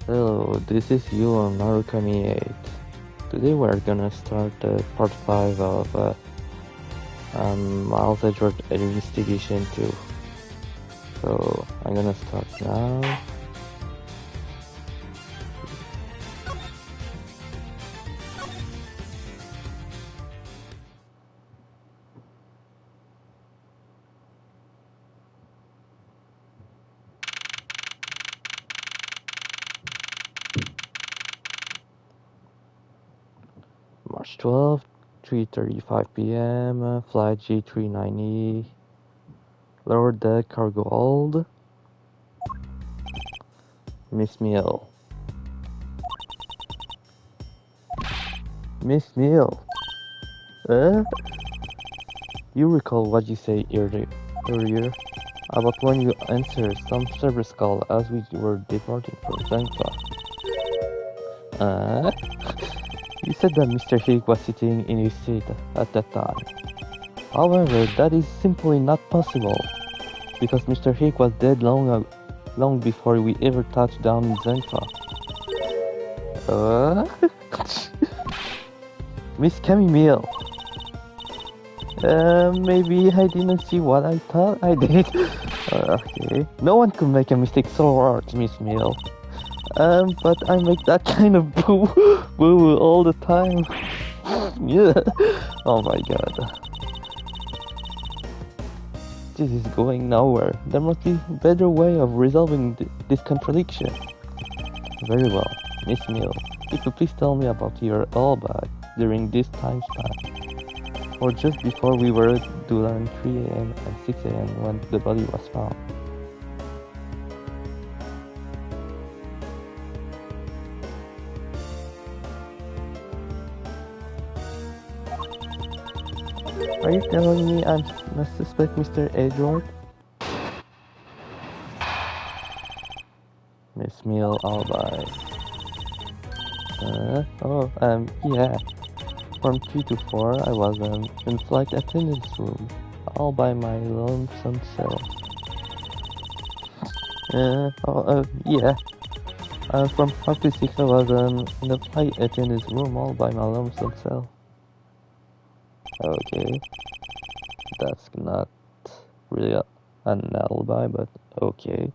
Hello, this is you on Narukami 8. Today we're gonna start part 5 of Miles Edgeworth Investigation 2. So, I'm gonna start now. March 12th, 3:35 p.m., flight G390, lower deck cargo hold, Miss Meal. Miss Meal! You recall what you said earlier about when you answered some service call as we were departing from Zangfa. You said that Mr. Higg was sitting in his seat at that time. However, that is simply not possible, because Mr. Higg was dead long before we ever touched down in Zangfa. Miss Camille. Maybe I didn't see what I thought I did. Okay. No one could make a mistake so hard, Miss Mill. But I make that kind of boo all the time. Yeah. Oh my god. This is going nowhere. There must be a better way of resolving this contradiction. Very well, Miss Mill. If you please tell me about your alibi during this time span, or just before we were at Dulan 3 a.m. and 6 a.m. when the body was found. Are you telling me I must suspect Mr. Edgeworth? Miss Meal alibi. Yeah. From 3 to 4, I was in flight attendance room, all by my lonesome self. Yeah. From 5 to 6, I was in the flight attendance room, all by my lonesome self. Okay. That's not really an alibi, but okay.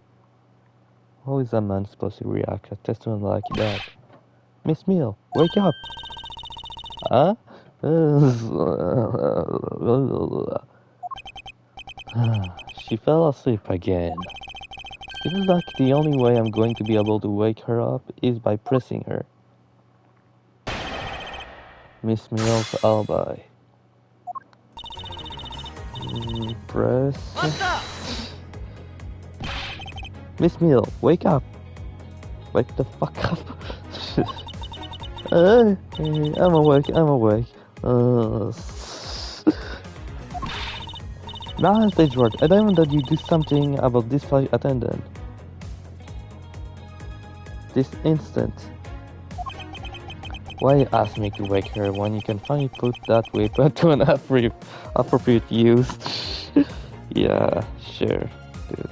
How is a man supposed to react to a testimony like that? Miss Meal, wake up! Huh? She fell asleep again. Feels like the only way I'm going to be able to wake her up is by pressing her. Miss Meal's alibi. Press. Miss Meal, wake up! Wake the fuck up! I'm awake. Now, Edgeworth, I demand that you do something about this flight attendant. This instant. Why ask me to wake her when you can finally put that weapon to an appropriate use? Yeah, sure, dude.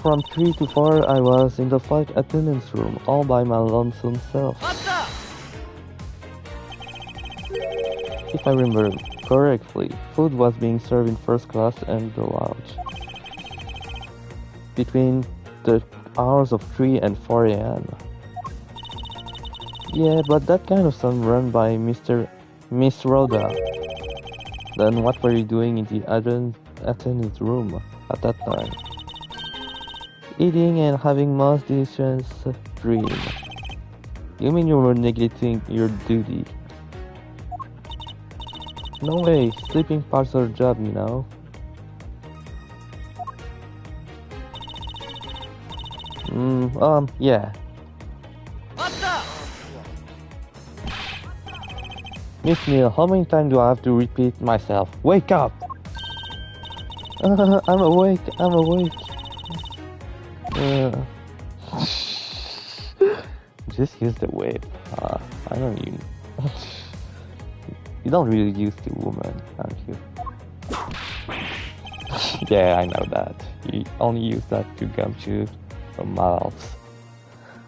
From 3 to 4, I was in the flight attendance room, all by my lonesome self. If I remember correctly, food was being served in first class and the lounge. Between the hours of 3 and 4 a.m. Yeah, but that kind of sound run by Miss Rhoda. Then what were you doing in the attendance room at that time? Eating and having most delicious dream. You mean you were neglecting your duty? No way, sleeping parts of the job, you know. Yeah. Miss Neil, how many times do I have to repeat myself? Wake up! I'm awake. Just use the whip. I don't even... You don't really use the woman, aren't you? Yeah, I know that. You only use that to gumshoe mouths.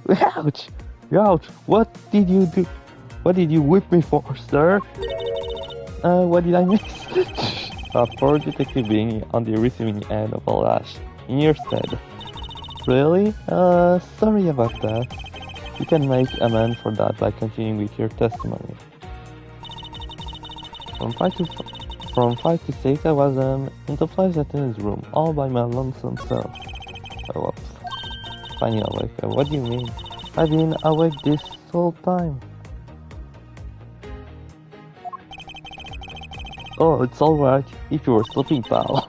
Ouch! Ouch! What did you do? What did you whip me for, sir? What did I miss? A poor detective being on the receiving end of a lash. In your stead. Really? Sorry about that. You can make amends for that by continuing with your testimony. From 5 to 6, I was in the flight attendant's room, all by my lonesome self. Oh, whoops. Finally awake. What do you mean? I've been awake this whole time. Oh, it's alright if you were sleeping, pal.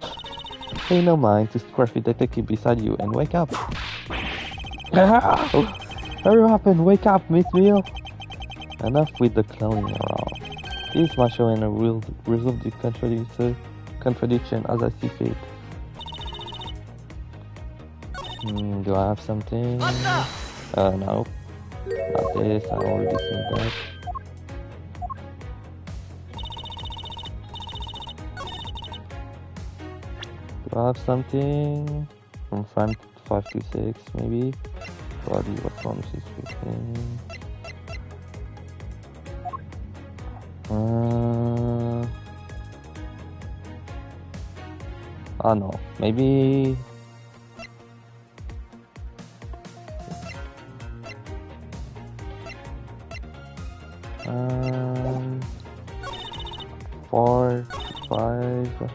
Pay no mind to scruffy detective beside you and wake up. Hurry up and wake up, Miss Mill. Enough with the clowning around. This is my show and I will resolve the contradiction as I see fit. Do I have something? No. Not this, I already seen that. Do I have something? From 5 to 6 maybe? Body, what one is speaking? Oh no, maybe... Four, 5...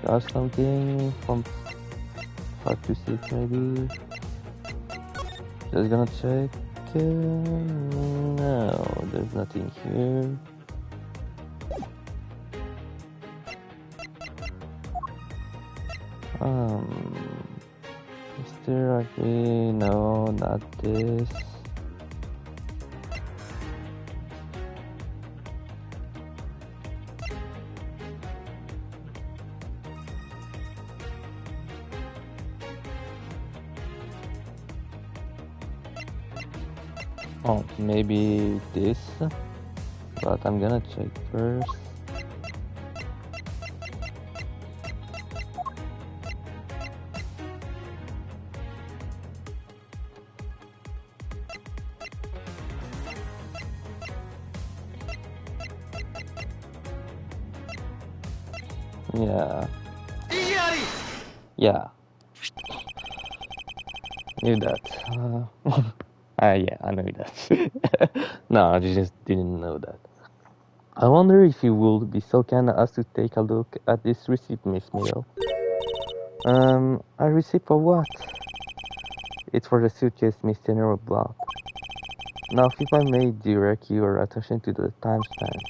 Or something from 5 to 6 maybe. Just gonna check. No, there's nothing here. Mr. Okay, no, not this. Oh, maybe this, but I'm gonna check first. Yeah. Knew that. Yeah, I knew that. No, I just didn't know that. I wonder if you would be so kind as to take a look at this receipt, Miss Mill. A receipt for what? It's for the suitcase Miss Tenero bought. Now, if I may direct your attention to the timestamp.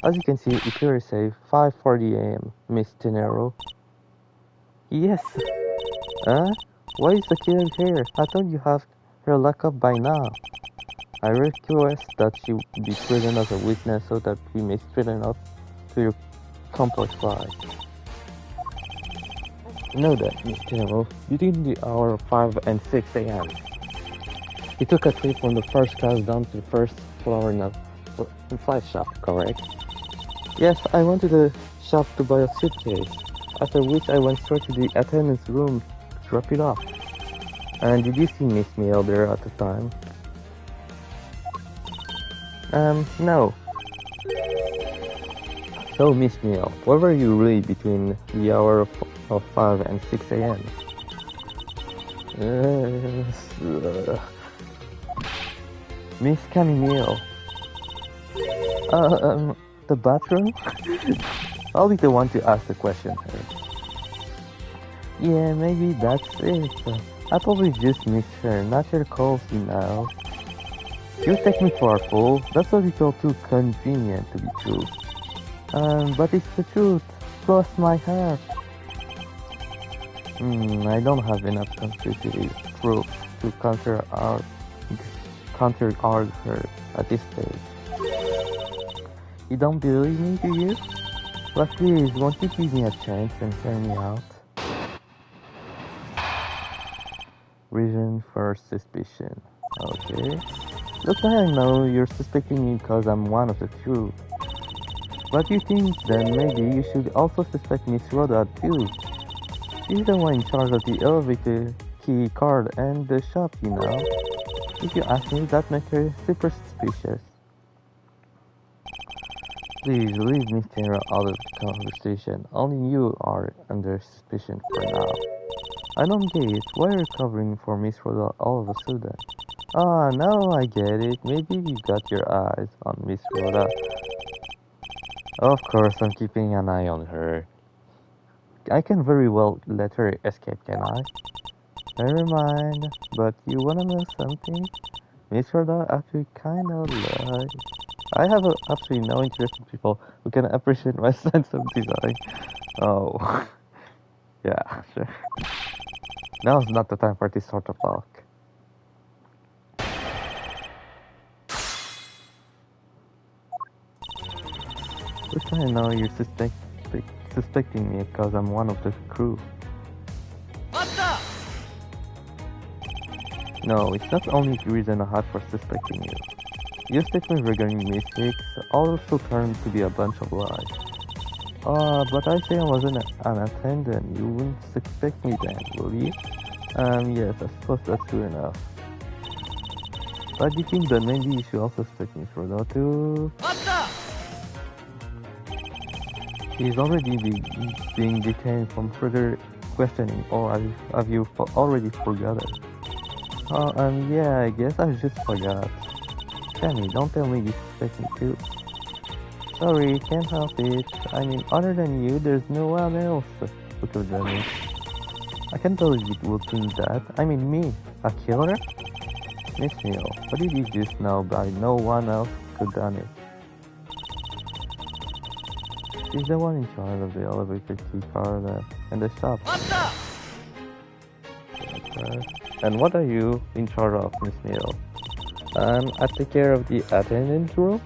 As you can see, it clearly says 5:40 a.m., Miss Tenero. Yes. Huh? Why is the killer here? I thought you have her locked up by now. I request that she be present as a witness so that we may straighten up to your complex life. Know that, Miss Tenero, between the hour of 5 and 6 a.m. You took a trip from the first class down to the first floor in a flight shop, correct? Yes, I went to the shop to buy a suitcase, after which I went straight to the attendant's room to wrap it up. And did you see Miss Mill there at the time? No. So, Miss Mill, where were you really between the hour of 5 and 6 a.m.? Miss Camille. The bathroom? I'll be the one to ask the question. Yeah, maybe that's it. I probably just missed her. Natural calls, you know. You take me for a fool. That's a little too convenient to be true. But it's the truth. Cross my heart. I don't have enough conclusive proof to counter her at this stage. You don't believe me, do you? But please, won't you give me a chance and hear me out? Reason for suspicion. Okay. Look, I know you're suspecting me because I'm one of the crew. But you think then maybe you should also suspect Miss Rhoda too. She's the one in charge of the elevator key card and the shop, you know. If you ask me, that makes her super suspicious. Please leave Miss Taylor out of the conversation. Only you are under suspicion for now. I don't get it. Why are you covering for Miss Rhoda all of a sudden? Ah, now I get it. Maybe you got your eyes on Miss Rhoda. Of course, I'm keeping an eye on her. I can very well let her escape, can I? Never mind. But you wanna know something? Miss Rhoda actually kinda like... I have absolutely no interest in people who can appreciate my sense of design. Oh, yeah, sure. Now's not the time for this sort of talk. Which I know you're suspecting me because I'm one of the crew. No, it's not only the reason I have for suspecting you. Your statement regarding Miss Hicks also turned to be a bunch of lies. But I say I wasn't an attendant. You wouldn't suspect me then, will you? Yes, I suppose that's true enough. But you think that maybe you should also suspect Miss Rhoda too? She's already being detained from further questioning, or have you already forgotten? Yeah, I guess I just forgot. Sammy, don't tell me you suspect me too. Sorry, can't help it. I mean, other than you, there's no one else who could have done it. I can't believe you would think that. I mean, me, a killer? Miss Neil, what did you just know by no one else could have done it? She's the one in charge of the elevator key card and the shop. And what are you in charge of, Miss Neil? I take care of the attendance room?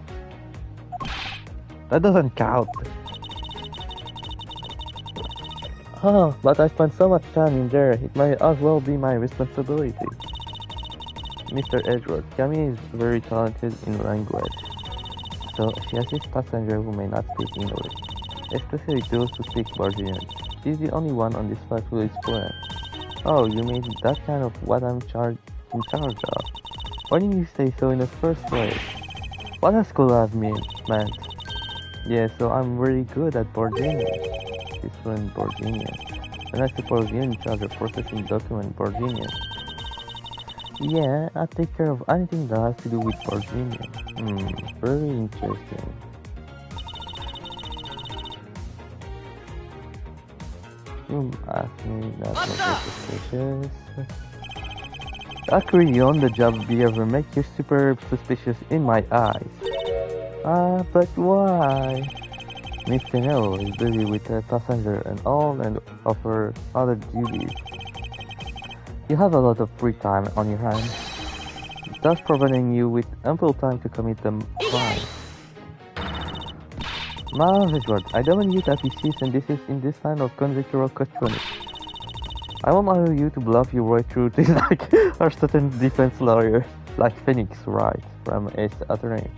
That doesn't count. Oh, but I spent so much time in there, it might as well be my responsibility. Mr. Edgeworth, Camille is very talented in language, so she assists passengers who may not speak English, especially those who speak Bardian. She's the only one on this flight who is fluent. Oh, you mean that kind of what I'm in charge of? Why didn't you say so in the first place? What else could I have meant? Yeah, so I'm very good at Borginian. She's fluent Borginian. And I suppose you're in charge of processing document Borginian. Yeah, I take care of anything that has to do with Borginian. Very interesting. You asked me that not suspicious. Accurate on-the-job behavior makes you super suspicious in my eyes. But why? Miss Tenero is busy with a passenger and all and of her other duties. You have a lot of free time on your hands, thus providing you with ample time to commit the crime. Edgeworth, I don't want you to appreciate and this is in this kind of conjectural questioning. I won't allow you to bluff your way through this like our certain defense lawyer, like Phoenix Wright from Ace Attorney.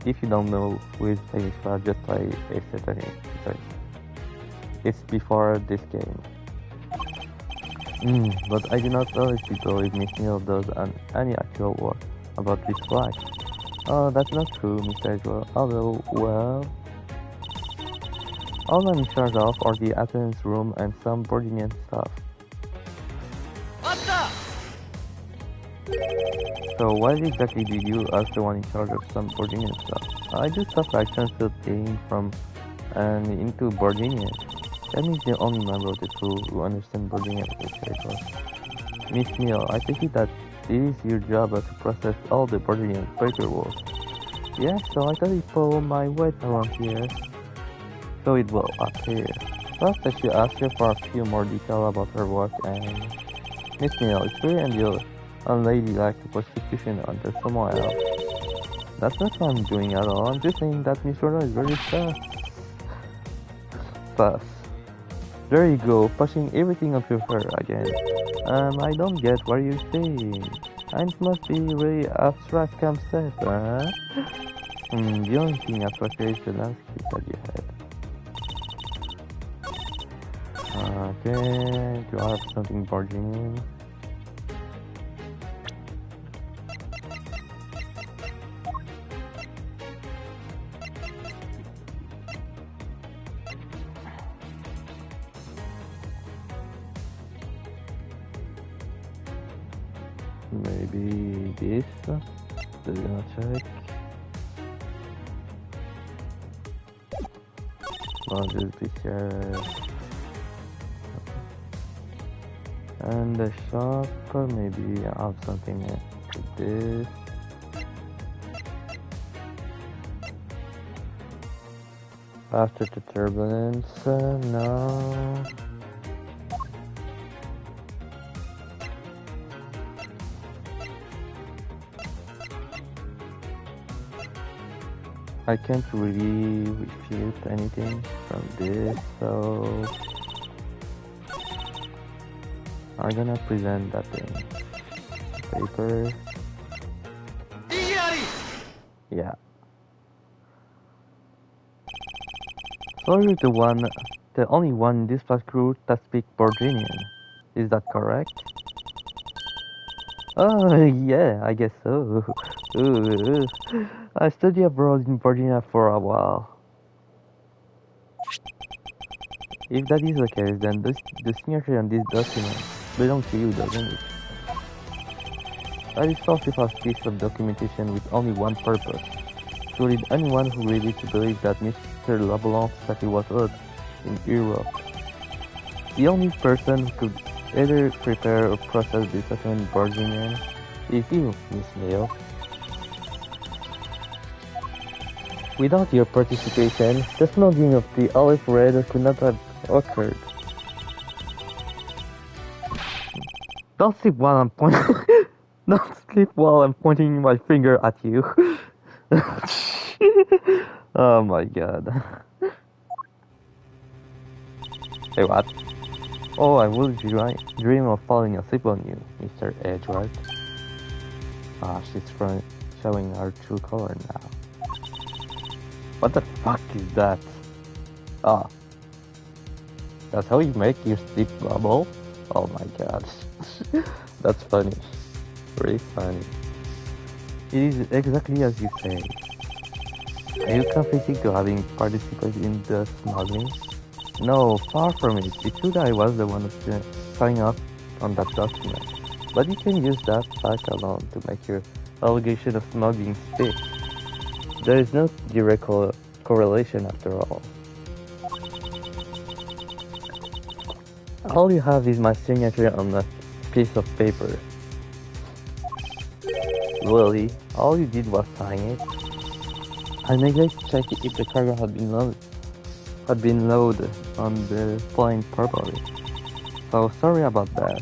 If you don't know who is Phoenix Wright, just play Ace Attorney. It's before this game. But I do not honestly believe Miss Neal does any actual work about this flight. Oh, that's not true, Mr. Edgeworth. Although, well... all I'm in charge of are the attendance room and some Borginian stuff. So what exactly do you as the one in charge of some Borginian stuff? I do stuff like transfer game from and into Borginian. That means the only member of the crew who understands Borginian, Mr. Edgeworth. Miss Neal, I take it that it is your job to process all the Borginian paperwork. Yeah, so I thought it pulled my weight around here. So it will appear. Perhaps I should ask her for a few more details about her work and... Miss Neal, it's very unladylike to put suspicion onto someone else. That's not what I'm doing at all. I'm just saying that Miss Rhoda is very fast. There you go, pushing everything onto her again. I don't get what you're saying. And it must be really abstract concept, huh? The only thing abstract is the landscape that you had. Okay, do I have something barging in? Maybe this? Does not check? I'll just be here. And the shop, maybe I have something like this. After the turbulence, no. I can't really refute anything from this, so I'm gonna present that thing. Paper. Yeah. So you're the only one in this class crew that speaks Virginian. Is that correct? Oh, yeah, I guess so. Ooh. I studied abroad in Virginia for a while. If that is the case, then the signature on this document belongs to you, doesn't it? That is falsified piece of documentation with only one purpose: to lead anyone who read it to believe that Mr. LeBlanc's statue was Earth in Europe. The only person who could either prepare or process this document in Virginia is you, Miss Mayo. Without your participation, the smuggling of the olive red could not have occurred. Don't sleep while I'm pointing. Don't sleep while I'm pointing my finger at you. Oh my god. Hey, what? Oh, I will dream of falling asleep on you, Mr. Edgeworth. Ah, she's showing her true color now. What the fuck is that? Ah. That's how you make your sleep bubble? Oh my god. That's funny. Really funny. It is exactly as you say. Are you confessing to having participated in the smuggling? No, far from it. It's true that I was the one who signed up on that document. But you can use that fact alone to make your allegation of smuggling stick. There is no direct correlation after all. All you have is my signature on a piece of paper. Really? All you did was sign it? I neglected to check if the cargo had been loaded on the plane properly. So sorry about that.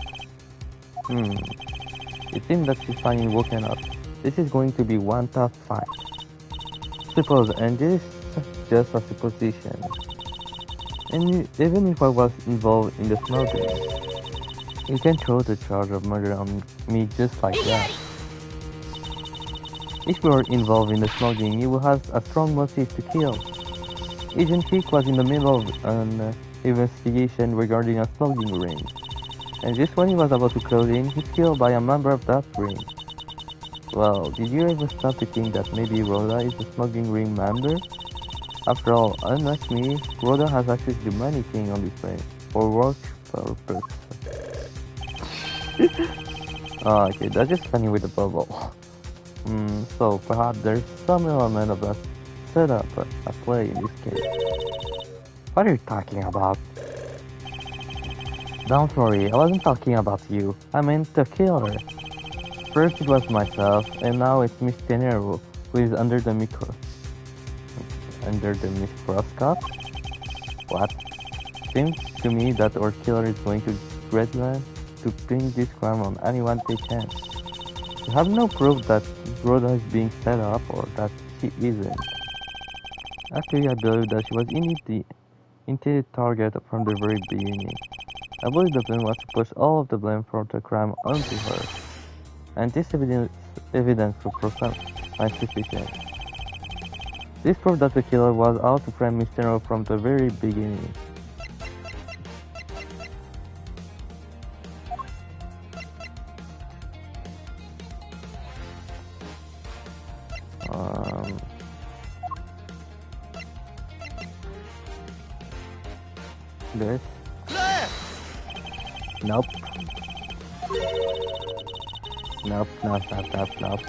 It seems that she's finally woken up. This is going to be one tough fight. Suppose, and this is just a supposition. And even if I was involved in the smuggling, you can throw the charge of murder on me just like that. If you were involved in the smuggling, you would have a strong motive to kill. Agent Hick was in the middle of an investigation regarding a smuggling ring. And just when he was about to close in, he's killed by a member of that ring. Well, did you ever stop to think that maybe Rhoda is a smuggling ring member? After all, unlike me, Rhoda has access to many things on this plane, for work purposes. Oh, okay, that's just funny with the bubble. So perhaps there's some element of that setup at play in this case. What are you talking about? Don't worry, I wasn't talking about you. I meant the killer. First it was myself, and now it's Miss Tenero, who is under the microscope. What? Seems to me that our killer is going to great lengths to pin this crime on anyone they can. We have no proof that Rhoda is being set up or that she isn't. Actually, I believe that she was indeed the intended target from the very beginning. I believe the plan was to push all of the blame for the crime onto her. and this evidence to confirm my suspicion. This proved that the killer was out to frame Mysterio from the very beginning. This? Nope. Nope, nope.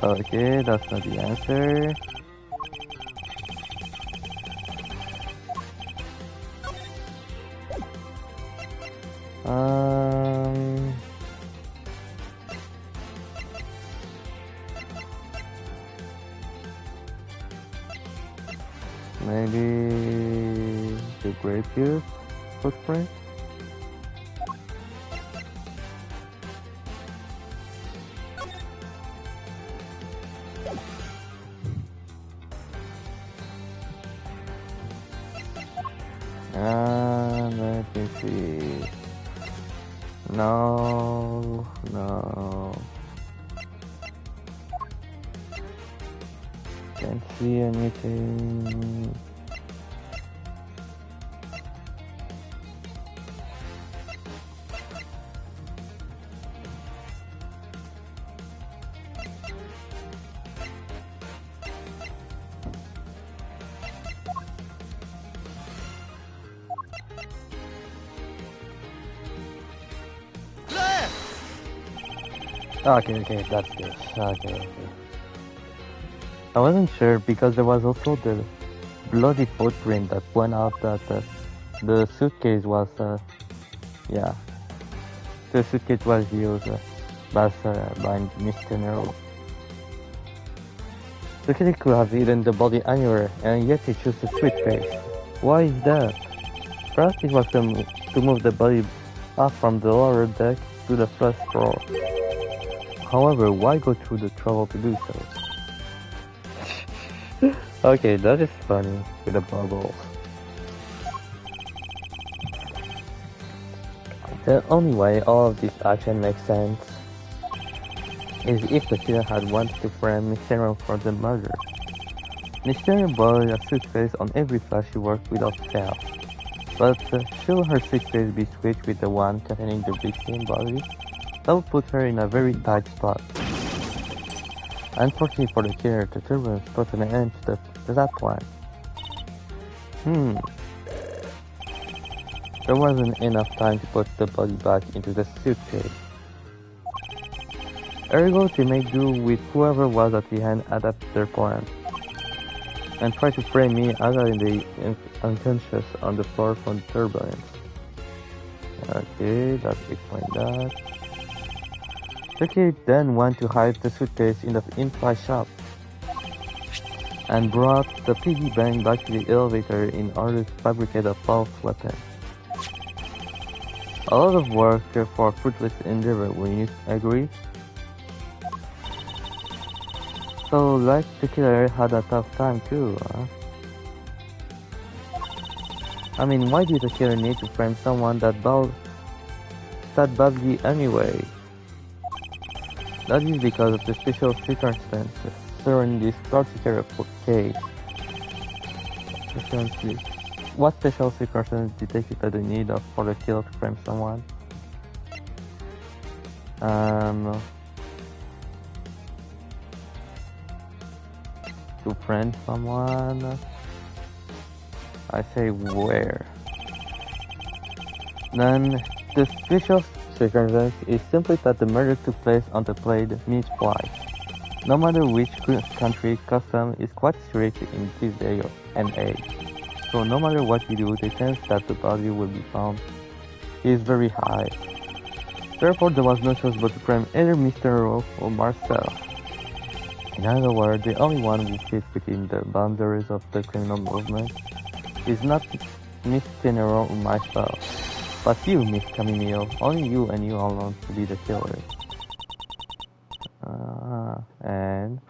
Okay, that's not the answer. Maybe the Grapefruit footprint? Let me see. No. Can't see anything. Okay, that's this. Okay. I wasn't sure because there was also the bloody footprint that went out that the suitcase was, the suitcase was used by Mr. Nero. The killer could have hidden the body anywhere, and yet he chose the suitcase. Why is that? Perhaps it was to move the body up from the lower deck to the first floor. However, why go through the trouble to do so? Okay, that is funny with the bubbles. The only way all of this action makes sense is if the killer had wanted to frame Mysterio for the murder. Mysterio bought a suitcase on every flash she worked without fail. But should her suitcase be switched with the one containing the victim body? That would put her in a very tight spot. Unfortunately for the killer, the turbulence put an end to that plan. There wasn't enough time to put the body back into the suitcase. Ergo, they made do with whoever was at the hand adapted their plan, and tried to frame me as I lay unconscious on the floor from the turbulence. Okay, that explains that. The kid then went to hide the suitcase in the in-fly shop, and brought the piggy bank back to the elevator in order to fabricate a false weapon. A lot of work for a fruitless endeavor, wouldn't you agree? So, like the killer had a tough time too, huh? I mean, why did the killer need to frame someone that badly anyway? That is because of the special circumstances surrounding this particular case. What special circumstances detected the need for the killer to frame someone? To frame someone? I say where? Then the special circumstance is simply that the murder took place on the plane mid-flight. No matter which country, custom is quite strict in this day and age. So no matter what you do, the chance that the body will be found is very high. Therefore, there was no choice but to frame either Mr. Rowe or Marcel. In other words, the only one who fits within the boundaries of the criminal movement is not Miss Tenero or myself, but you, Miss Camille. Only you and you alone to be the killer. And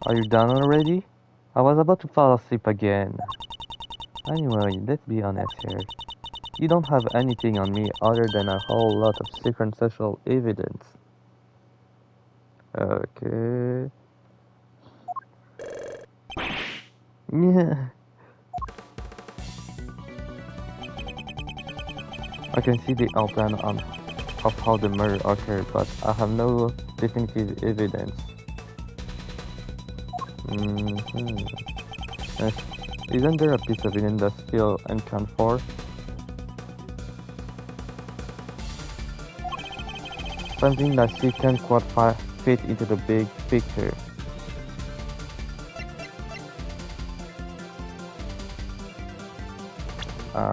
Are you done already? I was about to fall asleep again. Anyway, let's be honest here. You don't have anything on me other than a whole lot of circumstantial evidence. Okay. Yeah. I can see the outline of how the murder occurred, but I have no definitive evidence. Isn't there a piece of evidence that's still uncountable for? Something that she can't quite fit into the big picture.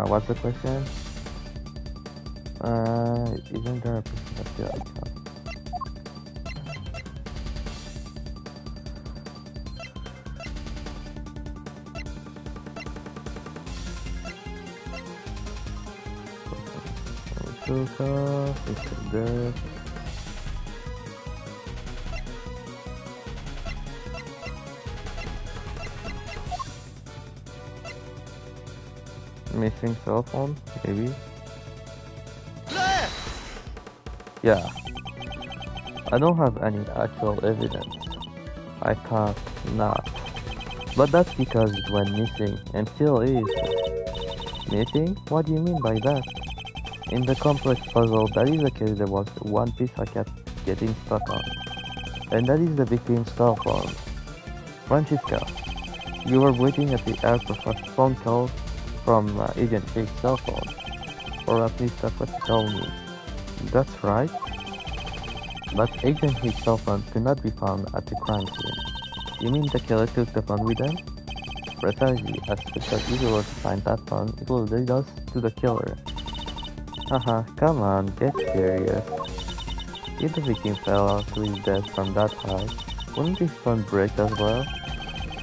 What's the question? Isn't there a piece that still uncountable? There. Missing cell phone, maybe? Yeah. I don't have any actual evidence. I can't not. But that's because it went missing and still is. Missing? What do you mean by that? In the complex puzzle, that is the case there was one piece I kept getting stuck on. And that is the victim's cell phone. Francisca, you were waiting at the airport for a phone call from Agent Hicks' cell phone. Or at least that's what he told me. That's right. But Agent Hicks' cell phone could not be found at the crime scene. You mean the killer took the phone with him? Precisely, as because if we were to find that phone, it will lead us to the killer. Haha, come on, get serious. If the victim fell to his death from that high, wouldn't his phone break as well?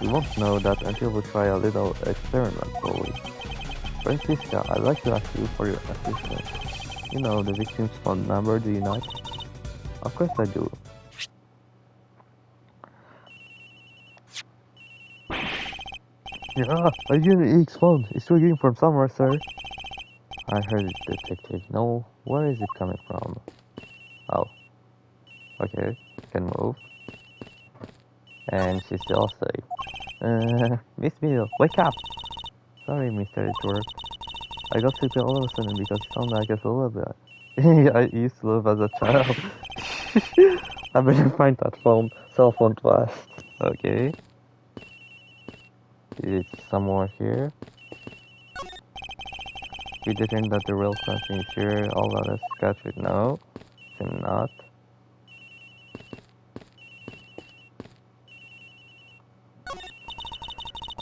We won't know that until we try a little experiment, will we? Francisca, I'd like to ask you for your assistance. You know the victim's phone number, do you not? Of course I do. Yeah, Agent Hicks' phone is ringing from somewhere, sir. I heard it, detective. No, where is it coming from? Oh. Okay, can move. And she's still asleep. Miss Mill, wake up! Sorry, Mr. Edgeworth. I got sleepy all of a sudden because it sounded like a lullaby. I used to live as a child. I better find that cell phone fast. Okay. It's somewhere here. We determined that the real question is here. All of us catch it. No, it's not.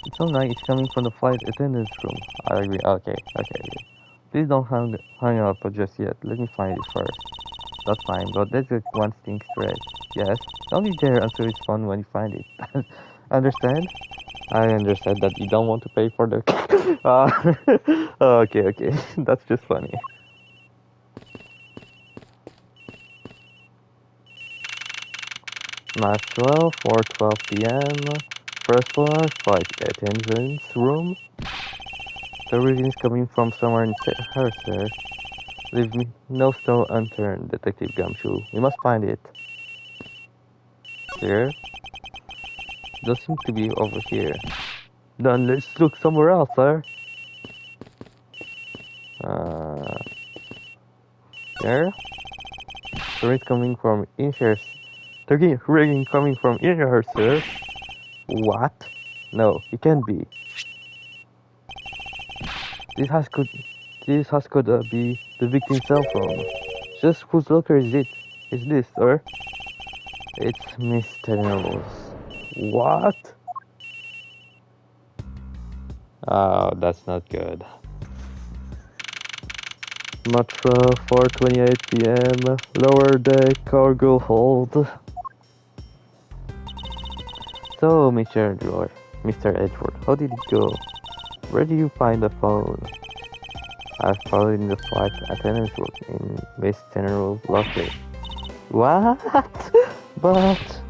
It's all right. It's coming from the flight attendant's room. I agree. Okay. Please don't hang up just yet. Let me find it first. That's fine, but let's get one thing straight. Yes, don't you dare answer his phone when you find it. Understand? I understand that you don't want to pay for the... okay. That's just funny. March 12, 4:12 p.m. First floor, flight attendant's room. The reading is coming from somewhere in her, sir. Leave me no stone unturned, Detective Gumshoe. We must find it. Here? Does seem to be over here. Then let's look somewhere else, sir. Here? The ring coming from in here. The ring coming from in here, sir. What? No, it can't be. This has could be the victim's cell phone. Just whose locker is it? Is this, sir? It's Miss Teneble's. What? Oh, that's not good. March 4:28 p.m. Lower deck cargo hold. So, Mr. Edgeworth, how did it go? Where did you find the phone? I found it in the flight attendant's room in Miss Teneble's locker. What? But...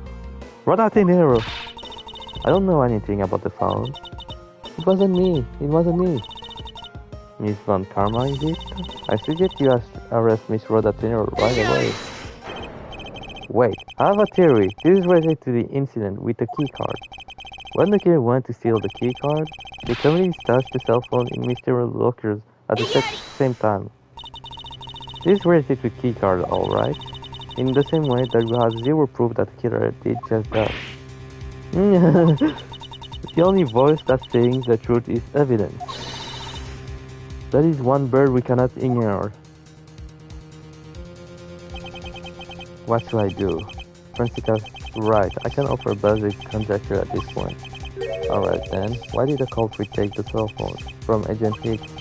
What attendant? I don't know anything about the phone. It wasn't me. It wasn't me. Miss Von Karma, is it? I suggest you arrest Miss Rhoda Taylor right away. Wait, I have a theory. This is related to the incident with the keycard. When the killer went to steal the keycard, the community stashed the cell phone in mysterious lockers at the same time. This is related to keycard, alright? In the same way that we have zero proof that the killer did just that. The only voice that's saying the truth is evidence. That is one bird we cannot ignore. What should I do? Francisca's right. I can offer a basic conjecture at this point. Alright then, why did the culprit take the cell phone from Agent Hicks?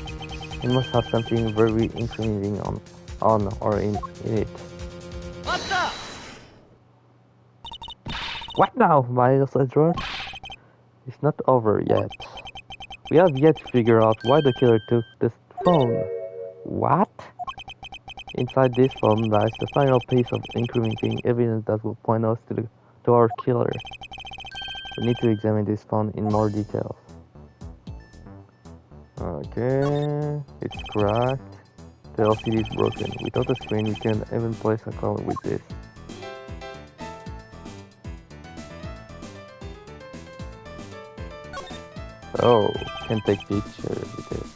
He must have something very incriminating on or in it. What's up? What now, Miles Edgeworth? It's not over yet. We have yet to figure out why the killer took this phone. What? Inside this phone lies the final piece of incriminating evidence that will point us to our killer. We need to examine this phone in more detail. Okay, it's cracked. The LCD is broken. Without a screen, we can't even place a call with this. Oh, can take pictures with it.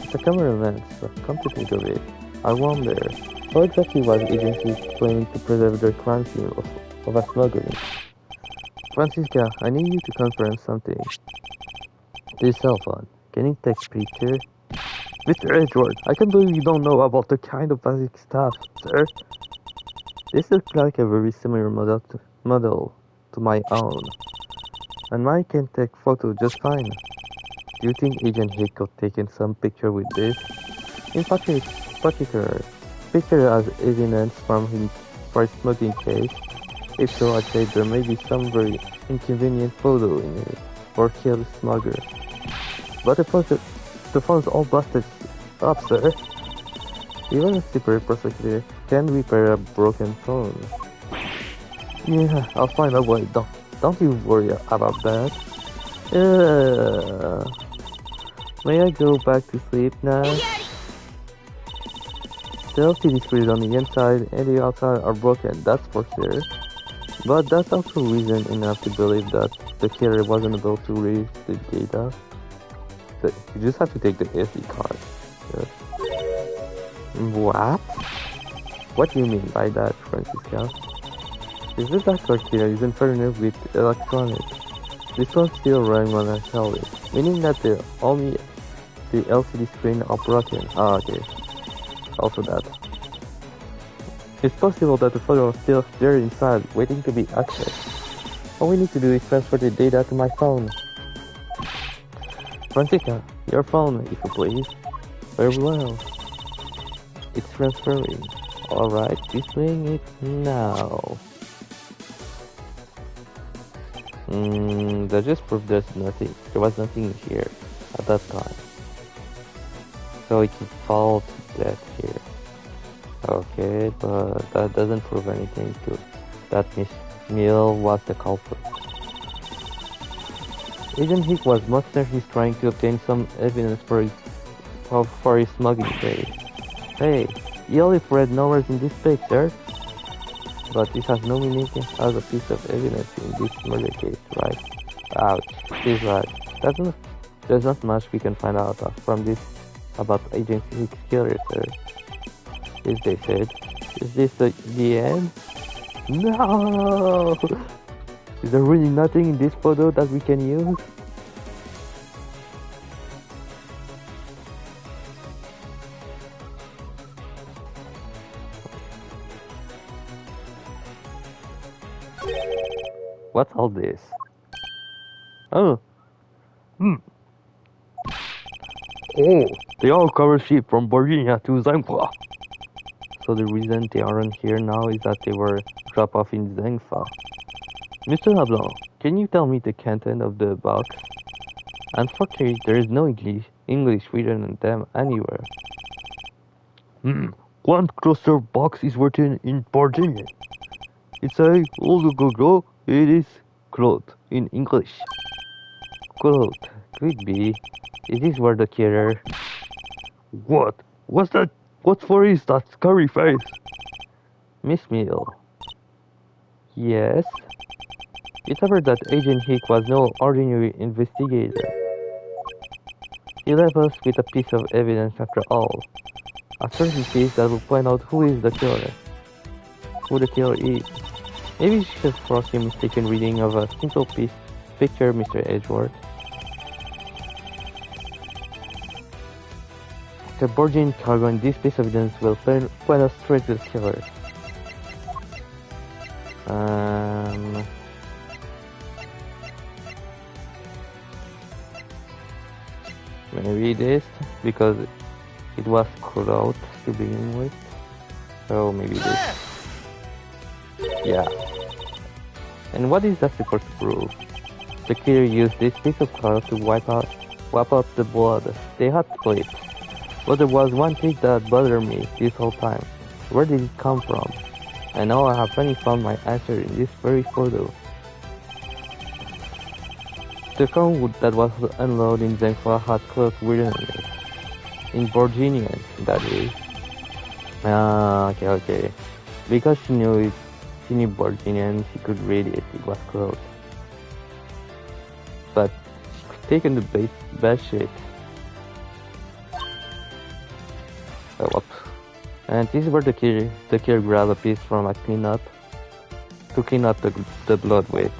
It's a camera lens, but come to think of it, I wonder, how exactly was agencies planning to preserve their crime scene of a smuggling? Francisca, I need you to confirm something. This cell phone, can it take pictures? Mr. Edgeworth, I can't believe you don't know about the kind of basic stuff, sir. This looks like a very similar model to my own. And mine can take photos just fine. Do you think Agent Hick could taken some picture with this? In particular, picture as evidence from his first smuggling case. If so, I'd say there may be some very inconvenient photo in it, or kill the smuggler. But the phone's all busted up, sir. Even a super prosecutor can repair a broken phone. Yeah, I'll find a way. Don't you worry about that. May I go back to sleep now? The LCD screens on the inside and the outside are broken, that's for sure. But that's also reason enough to believe that the killer wasn't able to read the data. So you just have to take the SD card. What? What do you mean by that, Francisca? If this actual killer isn't familiar with electronics, this one's still running when I tell it, meaning that only the LCD screen are broken. Ah, okay. Also that. It's possible that the photo is still there inside, waiting to be accessed. All we need to do is transfer the data to my phone. Francisca, your phone, if you please. Very well. It's transferring. Alright, displaying it now. That just proved there was nothing here at that time. So it could fall to death here. Okay, but that doesn't prove anything to that Miss Mill was the culprit. Agent Hick was most certainly trying to obtain some evidence for his smuggling case. Hey, yellow red nowhere in this picture. But this has no meaning as a piece of evidence in this murder case, right? Ouch, she's right. There's not much we can find out from this about Agent Hick's killer, sir. As they said. Is this the end? No! Is there really nothing in this photo that we can use? What's all this? Oh. Oh, they all cover ship from Virginia to Zangfa. So the reason they aren't here now is that they were dropped off in Zangfa. Mr. LeBlanc, can you tell me the content of the box? Unfortunately, there is no English written on them anywhere. One cluster box is written in Virginia. It's a go. It is cloth in English. Cloth. Could be. Is this where the killer? What? What's that? What for is that scary face? Miss Mill. Yes? It appeared that Agent Hick was no ordinary investigator. He left us with a piece of evidence after all. A certain piece that will point out who is the killer. Who the killer is. Maybe she has forced a mistaken reading of a simple picture, Mr. Edgeworth. The Borgian cargo and this piece of evidence will point us straight to the killer. Maybe this, because it was cloth to begin with. So maybe this. Yeah. And what is that supposed to prove? The killer used this piece of cloth to wipe out the blood they had split. But there was one thing that bothered me this whole time. Where did it come from? And now I have finally found my answer in this very photo. The car that was unloaded in Zenfa had cloth written on it. In Borginian, that is. Okay. Because she knew Borginian, she could read it. It was cloth. But she could take in the bad shit. What? And this is where the killer grabbed a piece from a cleanup to clean up the blood with.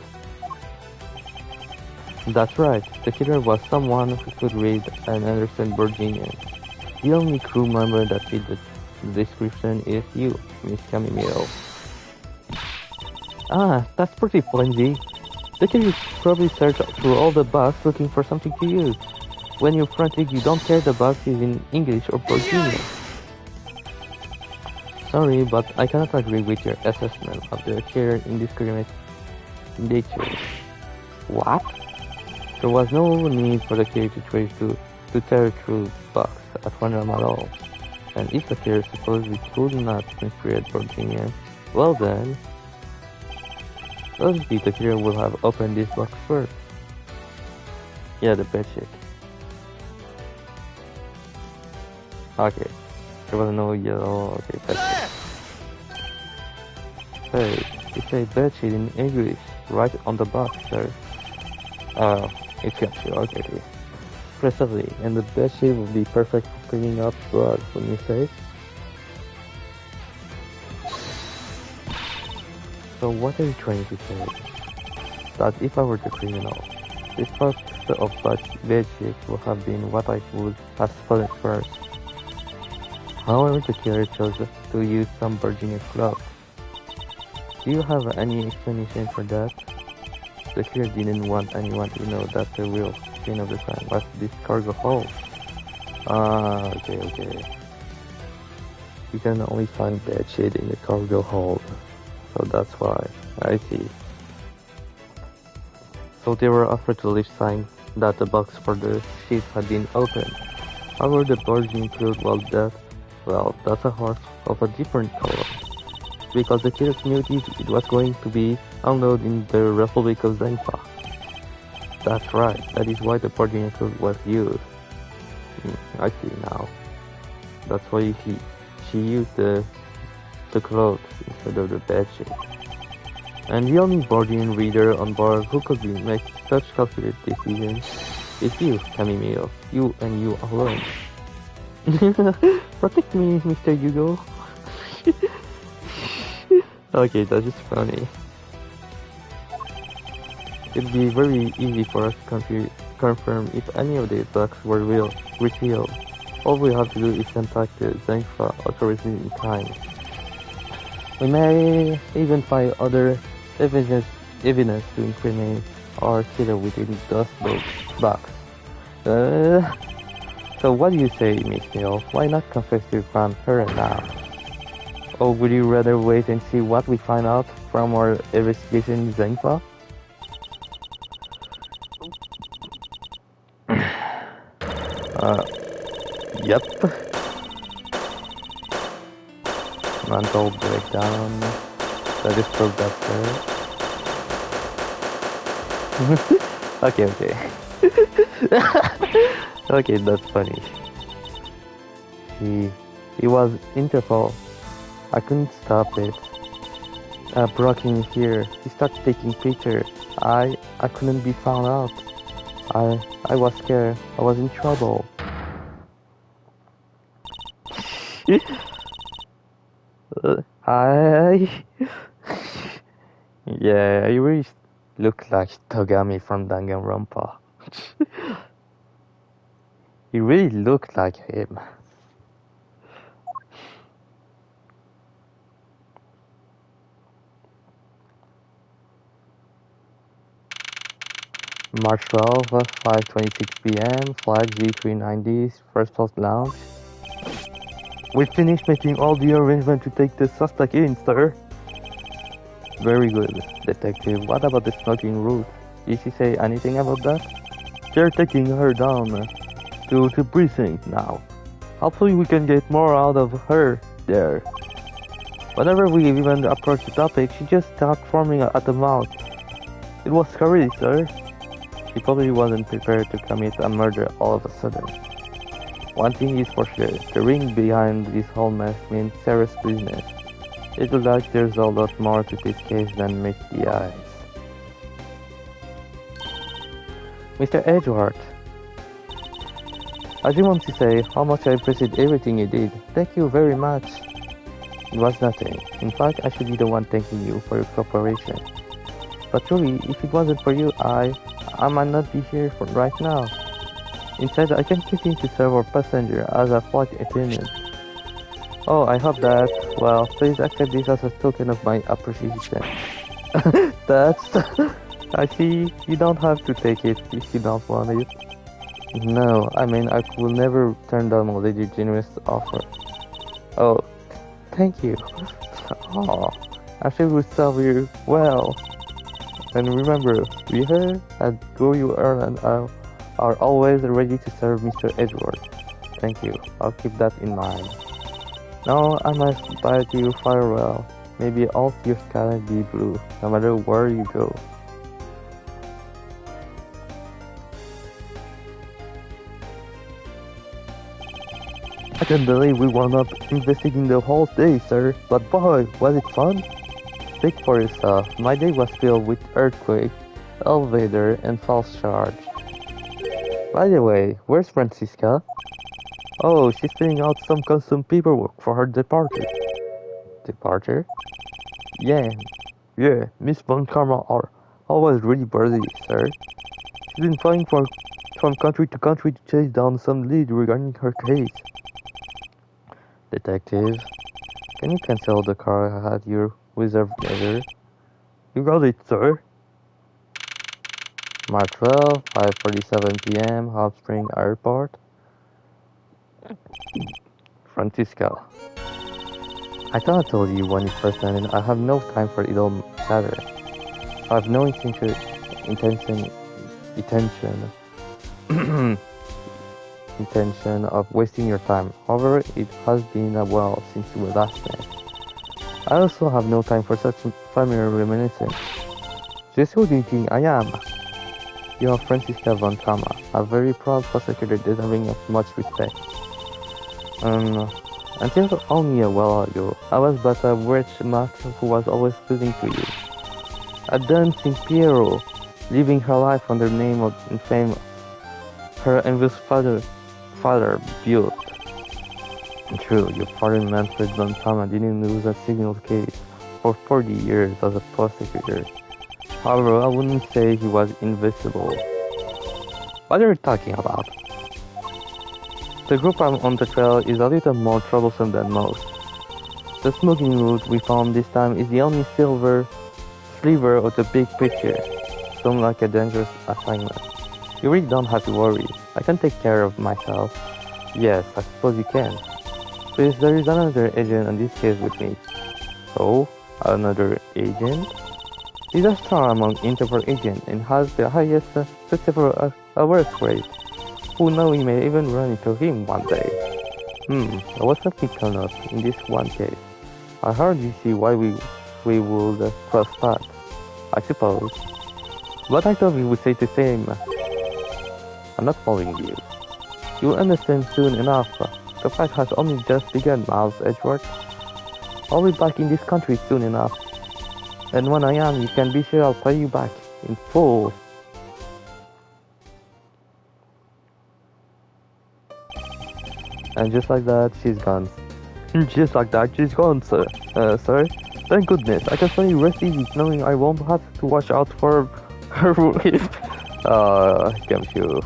That's right, the killer was someone who could read and understand Borginian. The only crew member that fit the description is you, Miss Camille. Ah, that's pretty flimsy. The killer probably searched through all the boxes looking for something to use. When you're frantic, you don't care the box is in English or Borginian. Sorry, but I cannot agree with your assessment of the killer's indiscriminate nature. What? There was no need for the killer to tear through box at random at all. And if the killer supposedly could not create Borginian, well then, obviously the killer will have opened this box first. Yeah, the bedsheet. Okay. There was no yellow. Okay, bedsheet. Hey, it says bedsheet in English right on the box, sir. Oh, it's got you. Okay. Precisely, and the bedsheet will be perfect for cleaning up blood, wouldn't you say? So what are you trying to say? That if I were the criminal, this part of bedsheet would have been what I would have stolen first. However, the killer chose to use some Virginia cloth. Do you have any explanation for that? The killer didn't want anyone to know that the real scene of the crime was this cargo hold. Ah, okay. You can only find bedsheet in the cargo hold. So that's why. I see. So they were afraid to leave sign that the box for the sheet had been opened. However, the Virginia cloth was dead. Well, that's a horse of a different color. Because the killer knew it was going to be unloaded in the Republic of Zenfa. That's right, that is why the Virginia cloth was used. I see now. That's why she used the cloth instead of the bedsheet. And the only Borgian reader on board who could make such calculated decisions is you, Camille. You and you alone. Protect me, Mr. Hugo. Okay, that's just funny. It'd be very easy for us to confirm if any of the attacks were real. All we have to do is contact the Zenfa authorities in time. We may even find other evidence to incriminate our killer within those box. So what do you say, Miss Neal? Why not confess your crime here and now? Or would you rather wait and see what we find out from our investigation in Zenfa? Yep. Mental breakdown. That is proof that, sir. Okay, okay. Okay, that's funny. He, he was Interpol. I couldn't stop it. Brock in here. He started taking pictures. I couldn't be found out. I was scared. I was in trouble. I yeah, you really look like Togami from Danganronpa. You really look like him. March 12th, 5:26 p.m. Flag G390's first class lounge. We finished making all the arrangements to take the suspect in, sir. Very good, detective. What about the smoking route? Did she say anything about that? They're taking her down to the precinct now. Hopefully we can get more out of her there. Whenever we even approached the topic, she just started foaming at the mouth. It was scary, sir. She probably wasn't prepared to commit a murder all of a sudden. One thing is for sure, the ring behind this whole mess means serious business. It looks like there's a lot more to this case than meets the eyes. Mr. Edgeworth, I just want to say how much I appreciate everything you did. Thank you very much. It was nothing. In fact, I should be the one thanking you for your cooperation. But truly, if it wasn't for you, I might not be here for right now. Instead, I can continue to serve our passenger as a flight attendant. Oh, I hope that, well, please accept this as a token of my appreciation. That's... I see, you don't have to take it if you don't want it. No, I mean, I will never turn down a lady generous offer. Oh, thank you. Oh, I sure will serve you well. And remember, we here at Go You Earn and I are always ready to serve Mr. Edgeworth. Thank you, I'll keep that in mind. Now I must bid you farewell. Maybe all your sky be blue, no matter where you go. I can't believe we wound up investigating the whole day, sir. But boy, was it fun? Speak for yourself. My day was filled with earthquake, elevator, and false charge. By the way, where's Francisca? Oh, she's filling out some custom paperwork for her departure. Departure? Yeah, Miss Von Karma are always really busy, sir. She's been flying from country to country to chase down some lead regarding her case. Detective, can you cancel the car I had your reserved later? You got it, sir. March 12, 5:47 p.m. Hot Spring Airport. Francisco. I thought I told you when you first landed I have no time for idle chatter. I have no intention intention of wasting your time. However, it has been a while since we last met. I also have no time for such familiar reminiscence. Just who do you think I am? You are Francisca von Kama, a very proud prosecutor deserving of much respect. Until only a while ago, I was but a wretched mat who was always losing to you. A dancing Piero, living her life under the name of and fame her envious father built. True, your father Manfred von Kama didn't lose a single case for 40 years as a prosecutor. However, I wouldn't say he was invisible. What are you talking about? The group on the trail is a little more troublesome than most. The smoking route we found this time is the only silver sliver of the big picture. Sounds like a dangerous assignment. You really don't have to worry. I can take care of myself. Yes, I suppose you can. Please, there is another agent on this case with me. Oh, another agent? He's a star among Interpol agents and has the highest successful arrest rate. Who knows, we may even run into him one day. I was thinking of in this one case. I hardly see why we would cross paths. I suppose. But I thought we would say the same. I'm not following you. You'll understand soon enough. The fight has only just begun, Miles Edgeworth. I'll be back in this country soon enough. And when I am, you can be sure I'll pay you back in full. And just like that, she's gone. Just like that, she's gone, sir. Sir? Thank goodness. I can finally rest easy knowing I won't have to watch out for her. Gumshoe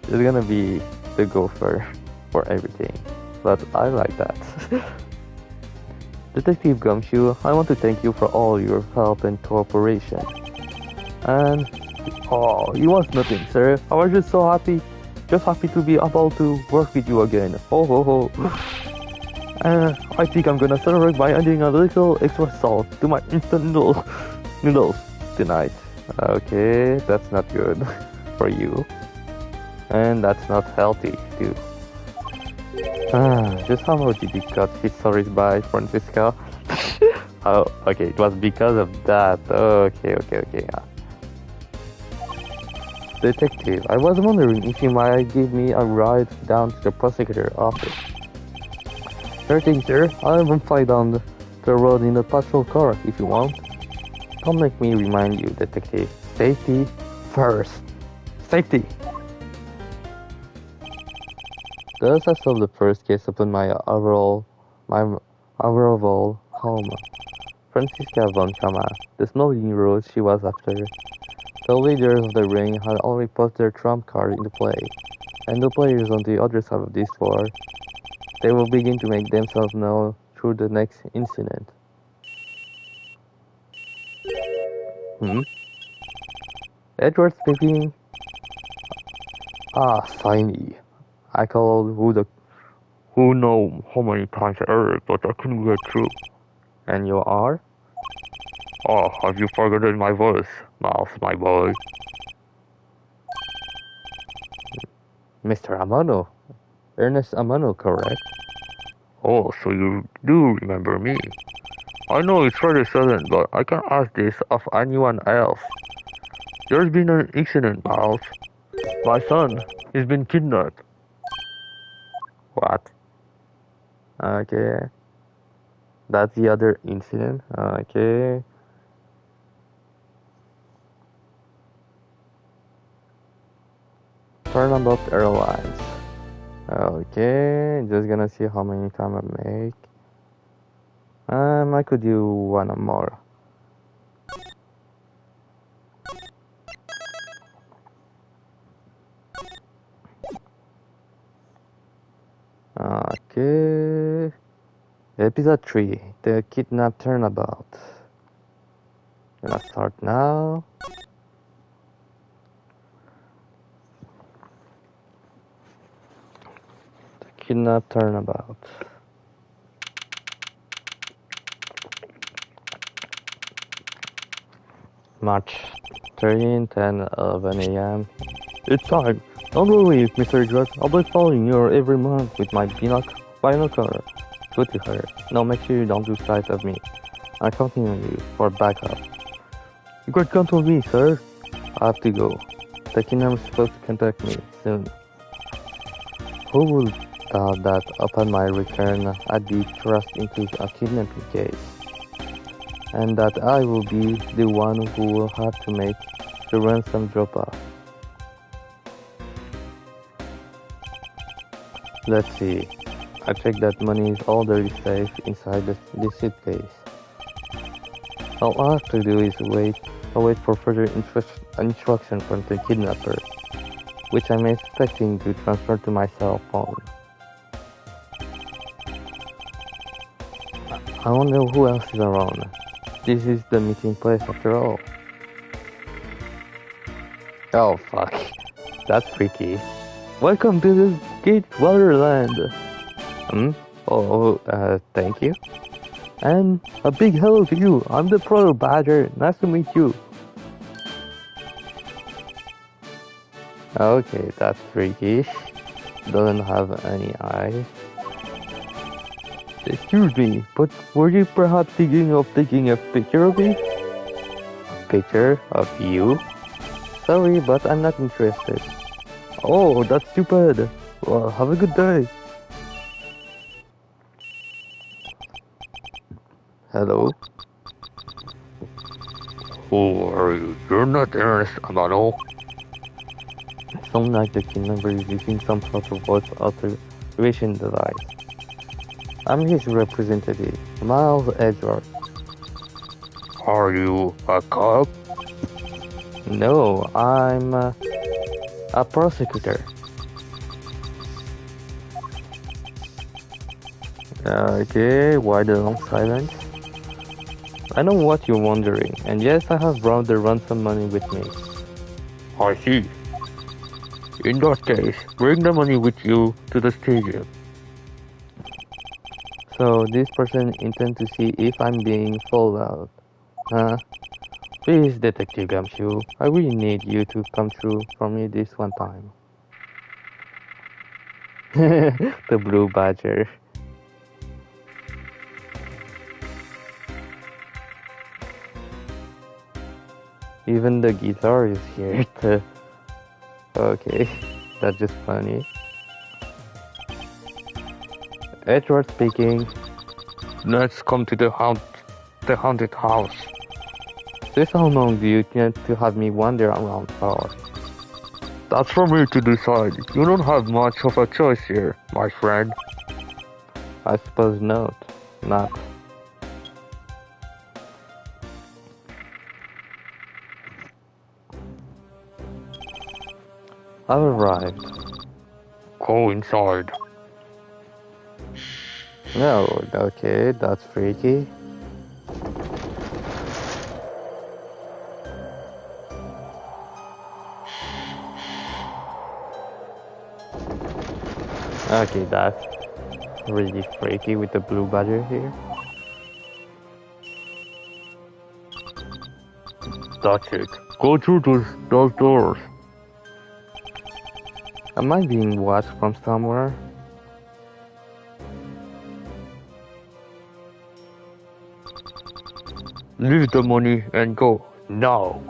is gonna be the gopher for everything. But I like that. Detective Gumshoe, I want to thank you for all your help and cooperation. And oh, it was nothing, sir. I was just so happy to be able to work with you again. Ho ho ho. I think I'm gonna celebrate by adding a little extra salt to my instant noodles tonight. Okay, that's not good for you. And that's not healthy too. Just how much did you cut his stories by Francisco? Oh, okay, it was because of that. Okay. Detective, I was wondering if you might give me a ride down to the prosecutor's office. Sure thing, sir. I'll even fly down the road in the patrol car if you want. Don't make me remind you, Detective. Safety first. Safety! Thus I solved the first case upon my arrival home. Francisca von Chama, the smuggling road she was after. The leaders of the ring had already put their trump card into play, and the players on the other side of this war, they will begin to make themselves known through the next incident. Edgeworth speaking. Signy. I called who know how many times earlier, but I couldn't get through. And you are? Oh, have you forgotten my voice, Miles, my boy? Mr. Amano. Ernest Amano, correct? Oh, so you do remember me. I know it's rather sudden, but I can't ask this of anyone else. There's been an incident, Miles. My son, he's been kidnapped. What? Okay. That's the other incident. Okay. Turnabout Airlines. Okay, just gonna see how many time I make. I could do one more. Okay. Episode 3, The Kidnap Turnabout. Gonna start now. The Kidnap Turnabout. March 13th and 11 a.m. It's time. Don't worry, Mr. Edgeworth. I'll be following you every month with my binocular. Good to her. Now make sure you don't lose sight of me. I'm counting on you for backup. You can count on me, sir. I have to go. The kingdom is supposed to contact me soon. Who would doubt that upon my return I'd be thrust into a kidnapping case? And that I will be the one who will have to make the ransom drop-off. Let's see. I check that money is already safe inside this suitcase. All I have to do is wait for further instruction from the kidnapper, which I'm expecting to transfer to my cell phone. I wonder who else is around. This is the meeting place after all. Oh fuck, that's freaky. Welcome to the Gate Wonderland. Thank you. And a big hello to you. I'm the Proto Badger. Nice to meet you. Okay, that's freaky. Doesn't have any eyes. Excuse me, but were you perhaps thinking of taking a picture of me? A picture of you? Sorry, but I'm not interested. Oh, that's stupid. Well, have a good day. Hello? Who are you? You're not Ernest Amano. I sound like the kid member is using some sort of voice alteration device. I'm his representative, Miles Edgeworth. Are you a cop? No, I'm a prosecutor. Okay, why the long silence? I know what you're wondering, and yes, I have brought the ransom money with me. I see. In that case, bring the money with you to the stadium. So this person intends to see if I'm being fooled out. Huh? Please, Detective Gumshoe, I really need you to come through for me this one time. The Blue Badger. Even the guitar is here too. Okay, that's just funny. Edgeworth speaking. Let's come to the haunted house. Since how long do you intend to have me wander around for? That's for me to decide. You don't have much of a choice here, my friend. I suppose not. Not. I've arrived. Go inside. No, okay, that's freaky. Okay, that's really freaky with the blue badger here. That's it. Go through those doors. Am I being watched from somewhere? Leave the money and go. Now.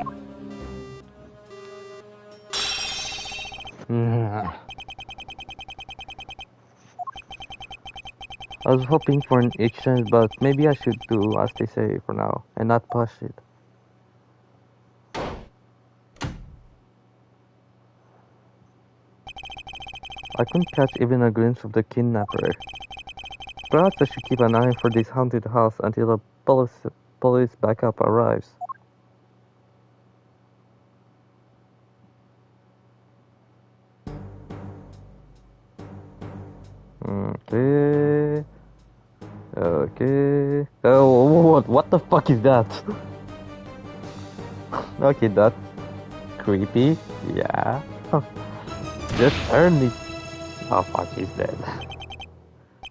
I was hoping for an exchange, but maybe I should do as they say for now and not push it. I couldn't catch even a glimpse of the kidnapper. Perhaps I should keep an eye for this haunted house until a police backup arrives. Okay. Okay. Oh, what the fuck is that? Okay, that's creepy. Yeah. Just turn me. Oh fuck, he's dead.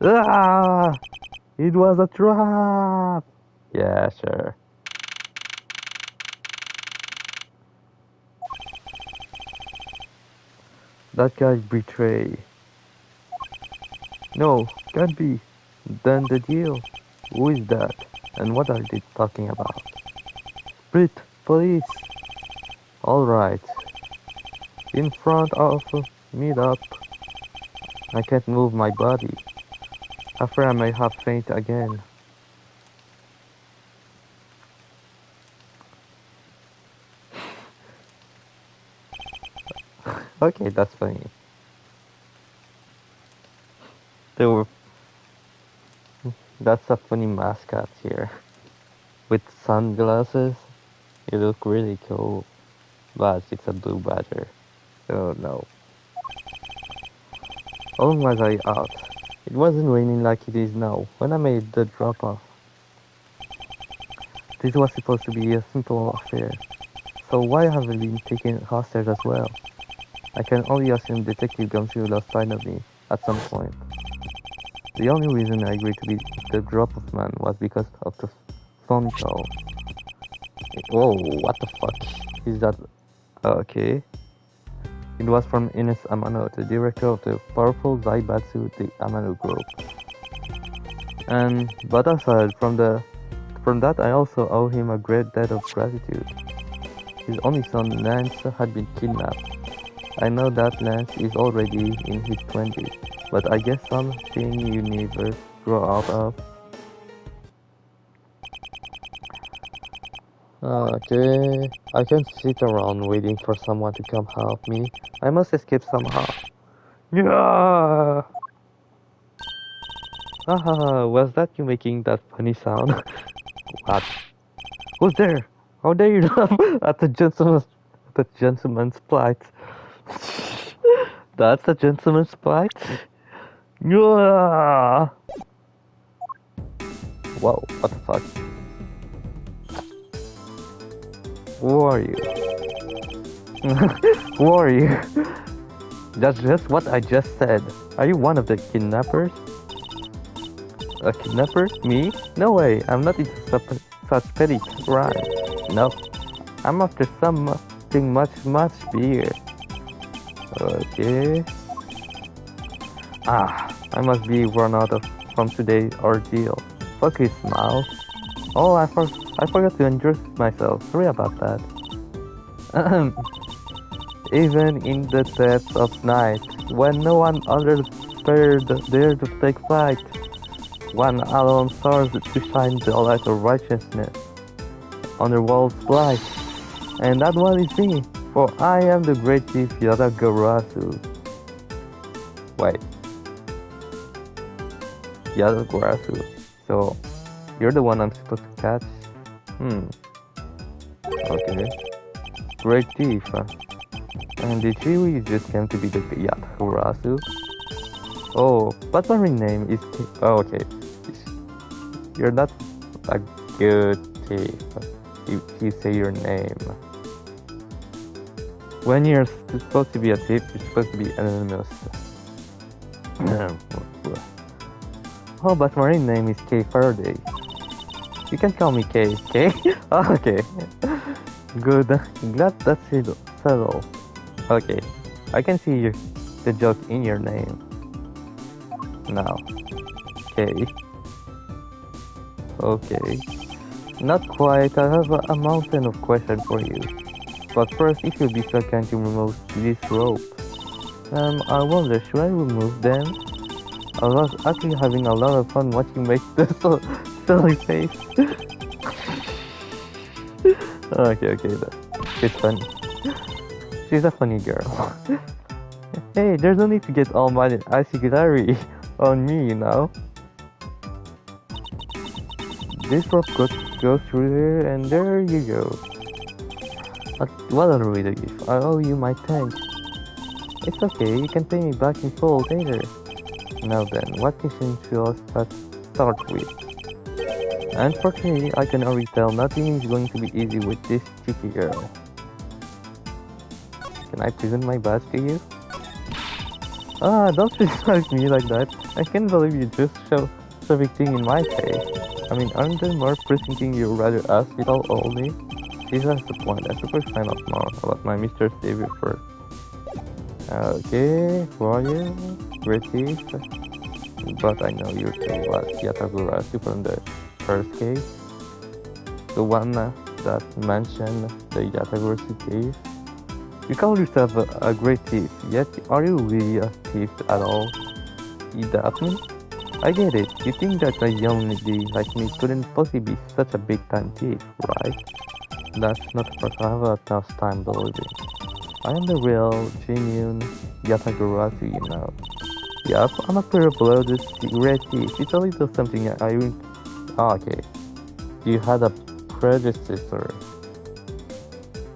Ah! It was a trap! Yeah, sure. That guy betrayed. No, can't be. Then the deal. Who is that? And what are they talking about? Brit, police! Alright. In front of meet up. I can't move my body. Afraid I may have faint again. Okay, that's funny. They were... That's a funny mascot here. With sunglasses. You look really cool. But it's a blue badger. Oh no. How long was I out? It wasn't raining like it is now when I made the drop off. This was supposed to be a simple affair. So why have I been taken hostage as well? I can only assume Detective Gumshoe lost sight of me at some point. The only reason I agreed to be the drop-off man was because of the phone call. Whoa, what the fuck is that? Okay. It was from Ines Amano, the director of the powerful Zaibatsu the Amano group. But aside from that, I also owe him a great debt of gratitude. his only son Lance had been kidnapped. I know that Lance is already in his 20s, but I guess something you never grow out of. Okay, I can't sit around waiting for someone to come help me. I must escape somehow. Yeah! Haha, was that you making that funny sound? What? Who's there? How dare you laugh at the gentleman's plight? That's a gentleman's plight? Yeah! Whoa, what the fuck? Who are you? Who are you? That's just what I just said. Are you one of the kidnappers? A kidnapper? Me? No way, I'm not into such petty crime. Nope. I'm after something much bigger. Okay. I must be run out from today's ordeal. Fuck his mouth. Oh, I forgot to introduce myself. Sorry about that. Even in the depths of night, when no one others dared to take flight, one alone stars to shine the light of righteousness on the world's light. And that one is me, for I am the great thief Yadagarasu. Wait. Yadagarasu. So, you're the one I'm supposed to catch? Okay. Great thief, huh? And did you just came to be the Yadagarasu? Oh, but my name is... Oh, okay. You're not a good thief if you say your name. When you're supposed to be a thief, you're supposed to be anonymous. Oh, but my name is K. Faraday. You can call me K. K? Oh, okay. Good. Glad that's settled. Okay. I can see the joke in your name. Now. K. Okay. Not quite. I have a mountain of questions for you. But first, if you'll be so kind to remove this rope. I wonder, should I remove them? I was actually having a lot of fun watching my silly face. Okay, she's funny. She's a funny girl. Hey, there's no need to get all my icy glary on me, you know? This rope goes through here, and there you go. What a relief. I owe you my thanks. It's okay, you can pay me back in full later. Now then, what mission should I start with? Unfortunately, I can already tell nothing is going to be easy with this cheeky girl. Can I present my badge to you? Don't criticize me like that. I can't believe you just shoving thing in my face. I mean, aren't there more pressing things you rather ask without only? This is the point. I suppose find out more about my Mr. Savior first. Okay, who are you? British. But I know your name was Yatagurasu from the first case. The one that mentioned the Yatagurasu case. You call yourself a great thief, yet are you really a thief at all? You doubt me? I get it. You think that a young lady like me couldn't possibly be such a big-time thief, right? That's not a part I have a tough time believing. I am the real, genuine Yatagurasu, you know. Yup, I'm a pure-blooded great thief. It's a little something okay. You had a predecessor.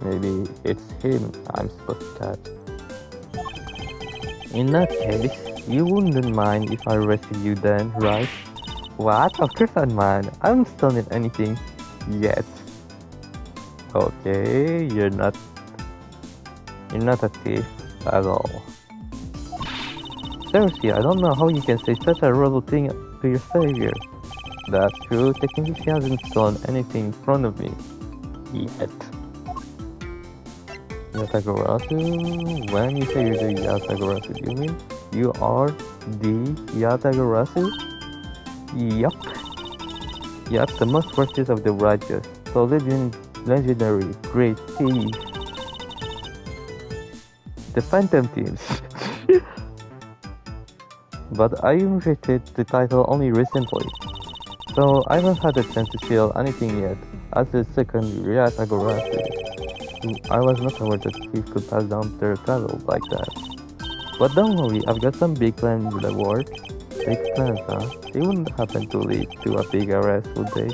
Maybe it's him I'm supposed to catch. In that case, you wouldn't mind if I rescue you then, right? What? Of course I'd mind. I haven't stolen anything yet. Okay, you're not a thief at all. Seriously, I don't know how you can say such a horrible thing to your savior. That's true, technically she hasn't stolen anything in front of me. Yet. Yatagarasu? When you say you're the Yatagarasu, do you mean you are the Yatagarasu? Yup. Yup, the most righteous of the righteous. So living legendary great thief, the Phantom Teams. But I inherited the title only recently, so I haven't had a chance to steal anything yet. As the second Ryatagorasi, I was not aware that thieves could pass down their title like that. But don't worry, I've got some big plans with the work. Big plans, huh? They wouldn't happen to lead to a big arrest, would they?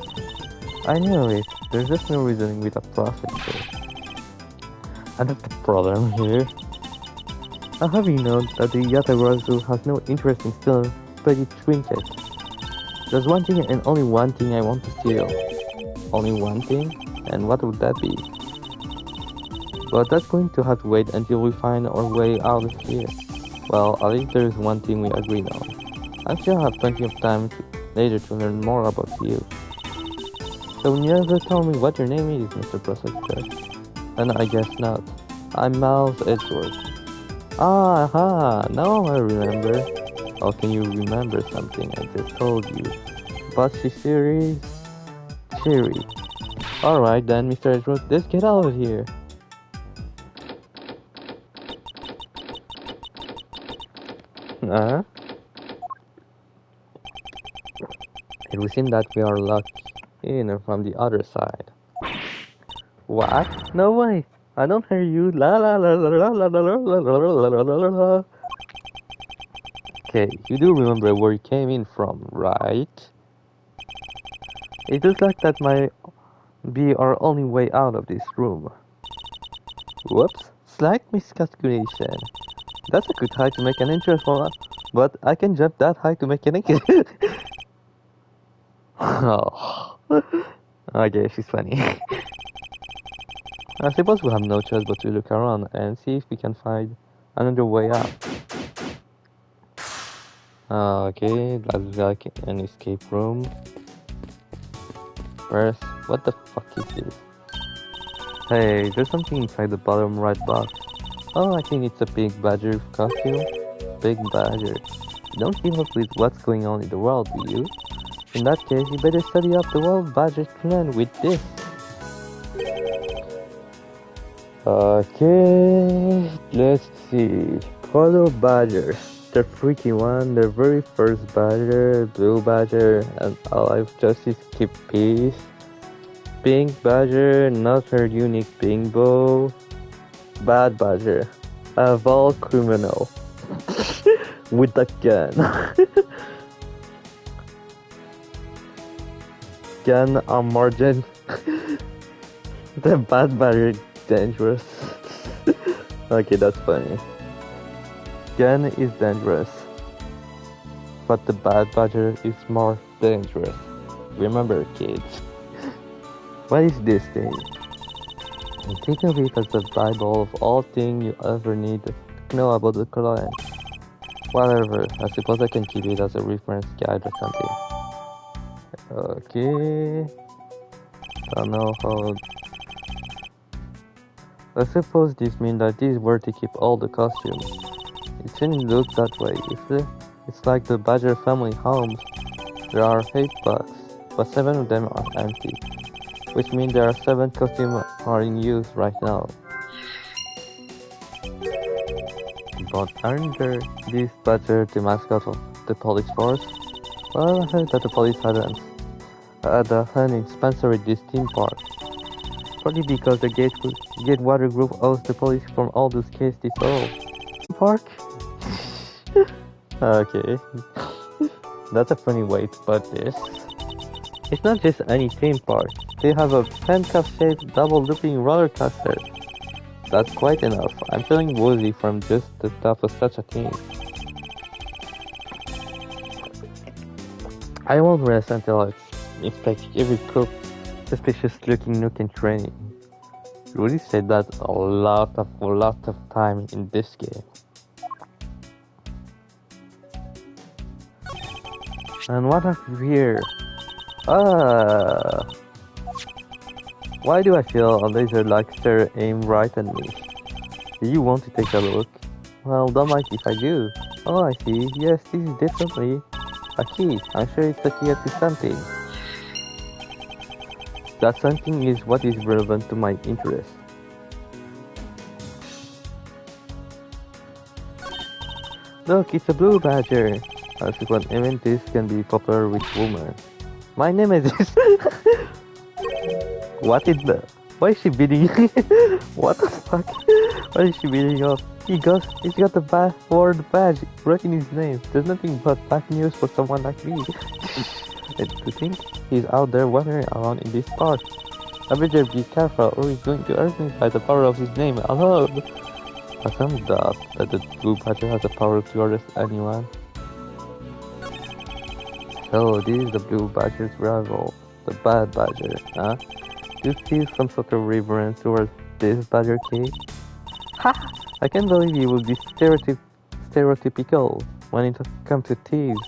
I knew it. There's just no reasoning with a processor. And that's the problem here. I have you know that the Yatagarasu has no interest in stealing petty trinkets. There's one thing and only one thing I want to steal. Only one thing? And what would that be? But that's going to have to wait until we find our way out of here. Well, at least there's one thing we agreed on. I still have plenty of time later to learn more about you. So you never told me what your name is, Mr. Prosecutor. And I guess not. I'm Miles Edgeworth. Aha! Now I remember. How can you remember something I just told you? But she's serious? Cheery. Alright then, Mr. Edgeworth, let's get out of here. It would seem that we are locked in from the other side. What? No way! I don't hear you. La la la la la la la la la la la la la la. Okay, you do remember where you came in from, right? It looks like that might be our only way out of this room. Whoops, slight miscalculation. That's a good height to make an entrance for us, but I can jump that high to make an exit. Oh. Okay, she's funny. I suppose we have no choice but to look around and see if we can find another way out. Okay, that's like an escape room. First, what the fuck is this? Hey, there's something inside the bottom right box. Oh, I think it's a big badger costume. Big badger. You don't keep up with what's going on in the world, do you? In that case, you better study up the world badger trend with this. Okay, let's see. Color badgers. The freaky one, the very first badger, blue badger, and alive justice keep peace. Pink badger, not her unique bimbo. Bad badger, a vile criminal with a gun. Gun on margin. The bad badger is dangerous. Okay, that's funny. Gun is dangerous, but the bad badger is more dangerous. Remember, kids. What is this thing? And think of it as the Bible of all things you ever need to know about the Quran. Whatever, I suppose I can keep it as a reference guide or something. Okay. Don't know how. I suppose this means that this is where to keep all the costumes. It shouldn't look that way, is it? It's like the Badger family homes. There are 8 bucks, but 7 of them are empty. Which means there are 7 costumes are in use right now. But aren't there these Badger the mascot of the police force? Well, I heard that the police had a hunting sponsor at this theme park. Probably because the Gatewater group owes the police from all those cases they solved. Park? Okay. That's a funny way to put this. It's not just any theme park. They have a handcuff-shaped double-looping roller coaster. That's quite enough. I'm feeling woozy from just the thought of such a thing. I won't rest until I inspect every suspicious-looking nook and cranny. Rudy said that a lot of time in this game. And what have we here? Why do I feel a laser-like stare aimed right at me? Do you want to take a look? Well, don't mind if I do. Oh, I see. Yes, this is definitely a key. I'm sure it's a key to something. That something is what is relevant to my interest. Look, it's a blue badger. I suppose even this can be popular with women. My name is this. What is the? Why is she beating? What the fuck? Why is she beating up? He's got the word badge right in his name. There's nothing but bad news for someone like me. And to think he's out there wandering around in this park. I better be careful or he's going to hurt me by the power of his name alone. I some doubt that the blue badger has the power to arrest anyone. So this is the blue badger's rival, the bad badger, huh? Do you feel some sort of reverence towards this badger king? Ha! I can't believe you will be stereotypical when it comes to thieves.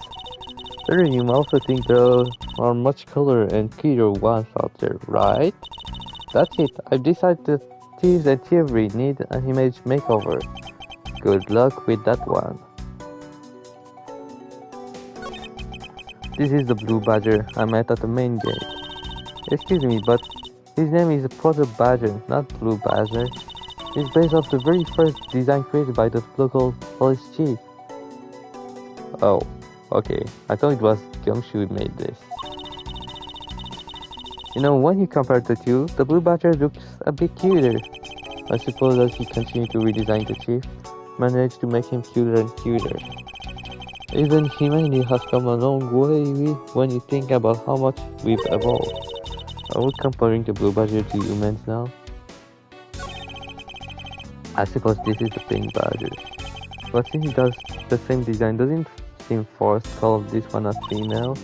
Sure, you also think there are much cooler and cuter ones out there, right? That's it. I've decided that thieves and thievery need an image makeover. Good luck with that one. This is the blue badger I met at the main gate. Excuse me, but his name is Proto Badger, not Blue Badger. It's based off the very first design created by the local police chief. Oh, okay. I thought it was Gumshoe who made this. You know, when you compare the two, the Blue Badger looks a bit cuter. I suppose as he continued to redesign the chief, managed to make him cuter and cuter. Even humanity has come a long way when you think about how much we've evolved. Are we comparing the blue badger to humans now? I suppose this is the pink badger. But since he does the same design, doesn't seem forced to call this one a female?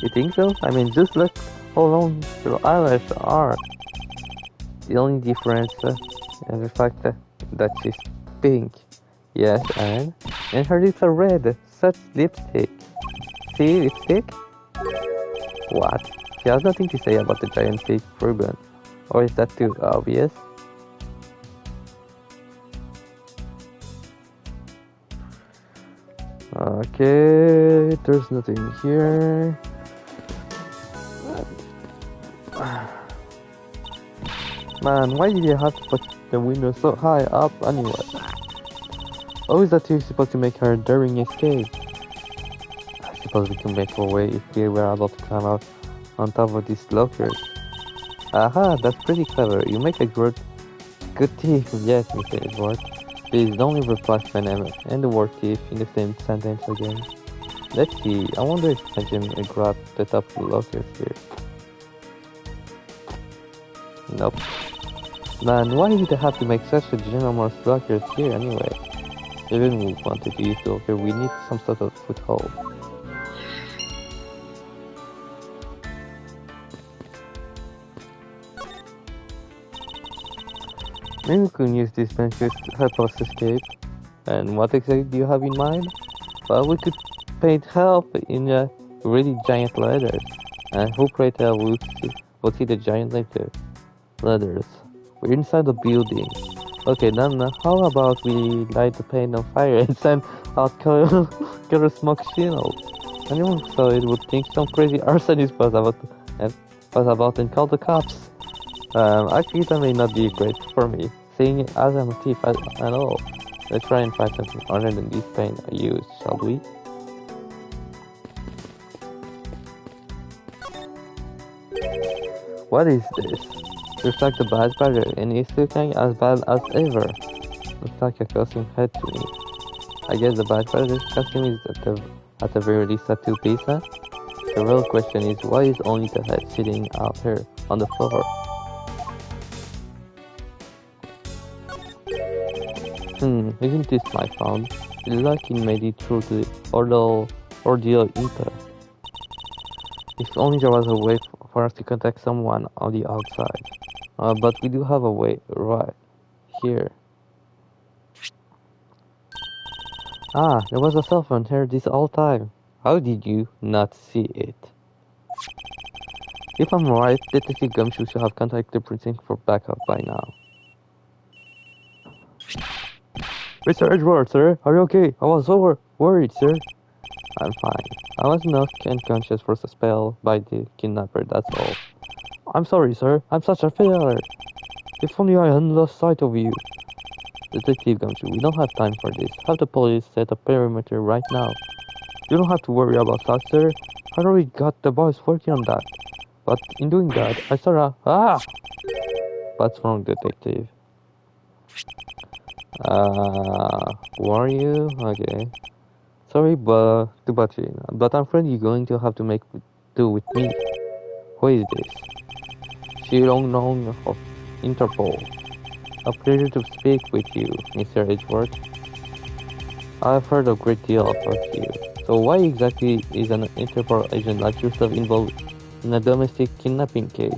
You think so? I mean, just look how long her eyelashes are. The only difference is the fact that she's pink. Yes, and her lips are red. Such lipstick. See, lipstick? What? She has nothing to say about the giant pink ribbon. Or is that too obvious? Okay, there's nothing here. Man, why did you have to put the window so high up anyway? How is that you supposed to make her daring escape? I suppose we can make our way if we were able to climb out on top of these lockers. Aha, that's pretty clever. You make a good thief. Yes, Mr. Edgeworth. Please don't ever replace my name and the word thief in the same sentence again. Let's see, I wonder if I can grab the top of the lockers here. Nope. Man, why did I have to make such a ginormous lockers here anyway? Even if we wanted to use the locker, we need some sort of foothold. Maybe we can use these benches to help us escape. And what exactly do you have in mind? Well, we could paint help in a really giant letters. And who pray tell will see the giant letters? We're inside the building. Okay, then how about we light the paint on fire and send out color smoke signals? Anyone who saw it would think some crazy arsonist was about and call the cops. Actually, that may not be great for me, seeing as I'm a thief at all. Let's try and find something other than this paint I used, shall we? What is this? Looks like the bad badger, and it's looking as bad as ever. Looks like a costume head to me. I guess the bad badger's costume is at the very least a two-piece. The real question is, why is only the head sitting out here on the floor? Isn't this my phone? It's like he made it through the ordeal either. If only there was a way for us to contact someone on the outside. But we do have a way right here. Ah, there was a cell phone here this whole time. How did you not see it? If I'm right, Detective Gumshoe should have contacted the precinct for backup by now. Mr. Edgeworth, sir, are you okay? I was so worried, sir. I'm fine. I was knocked unconscious for a spell by the kidnapper, that's all. I'm sorry, sir. I'm such a failure. If only I hadn't lost sight of you. Detective Gumshoe, we don't have time for this. Have the police set a perimeter right now. You don't have to worry about that, sir. I already got the boys working on that. But in doing that, I saw a... Ah! What's wrong, detective? Who are you? Okay. Sorry, but to butt in, but I'm afraid you're going to have to make do with me. Who is this? Shilong Nong of Interpol. A pleasure to speak with you, Mr. Edgeworth. I've heard a great deal about you. So why exactly is an Interpol agent like yourself involved in a domestic kidnapping case?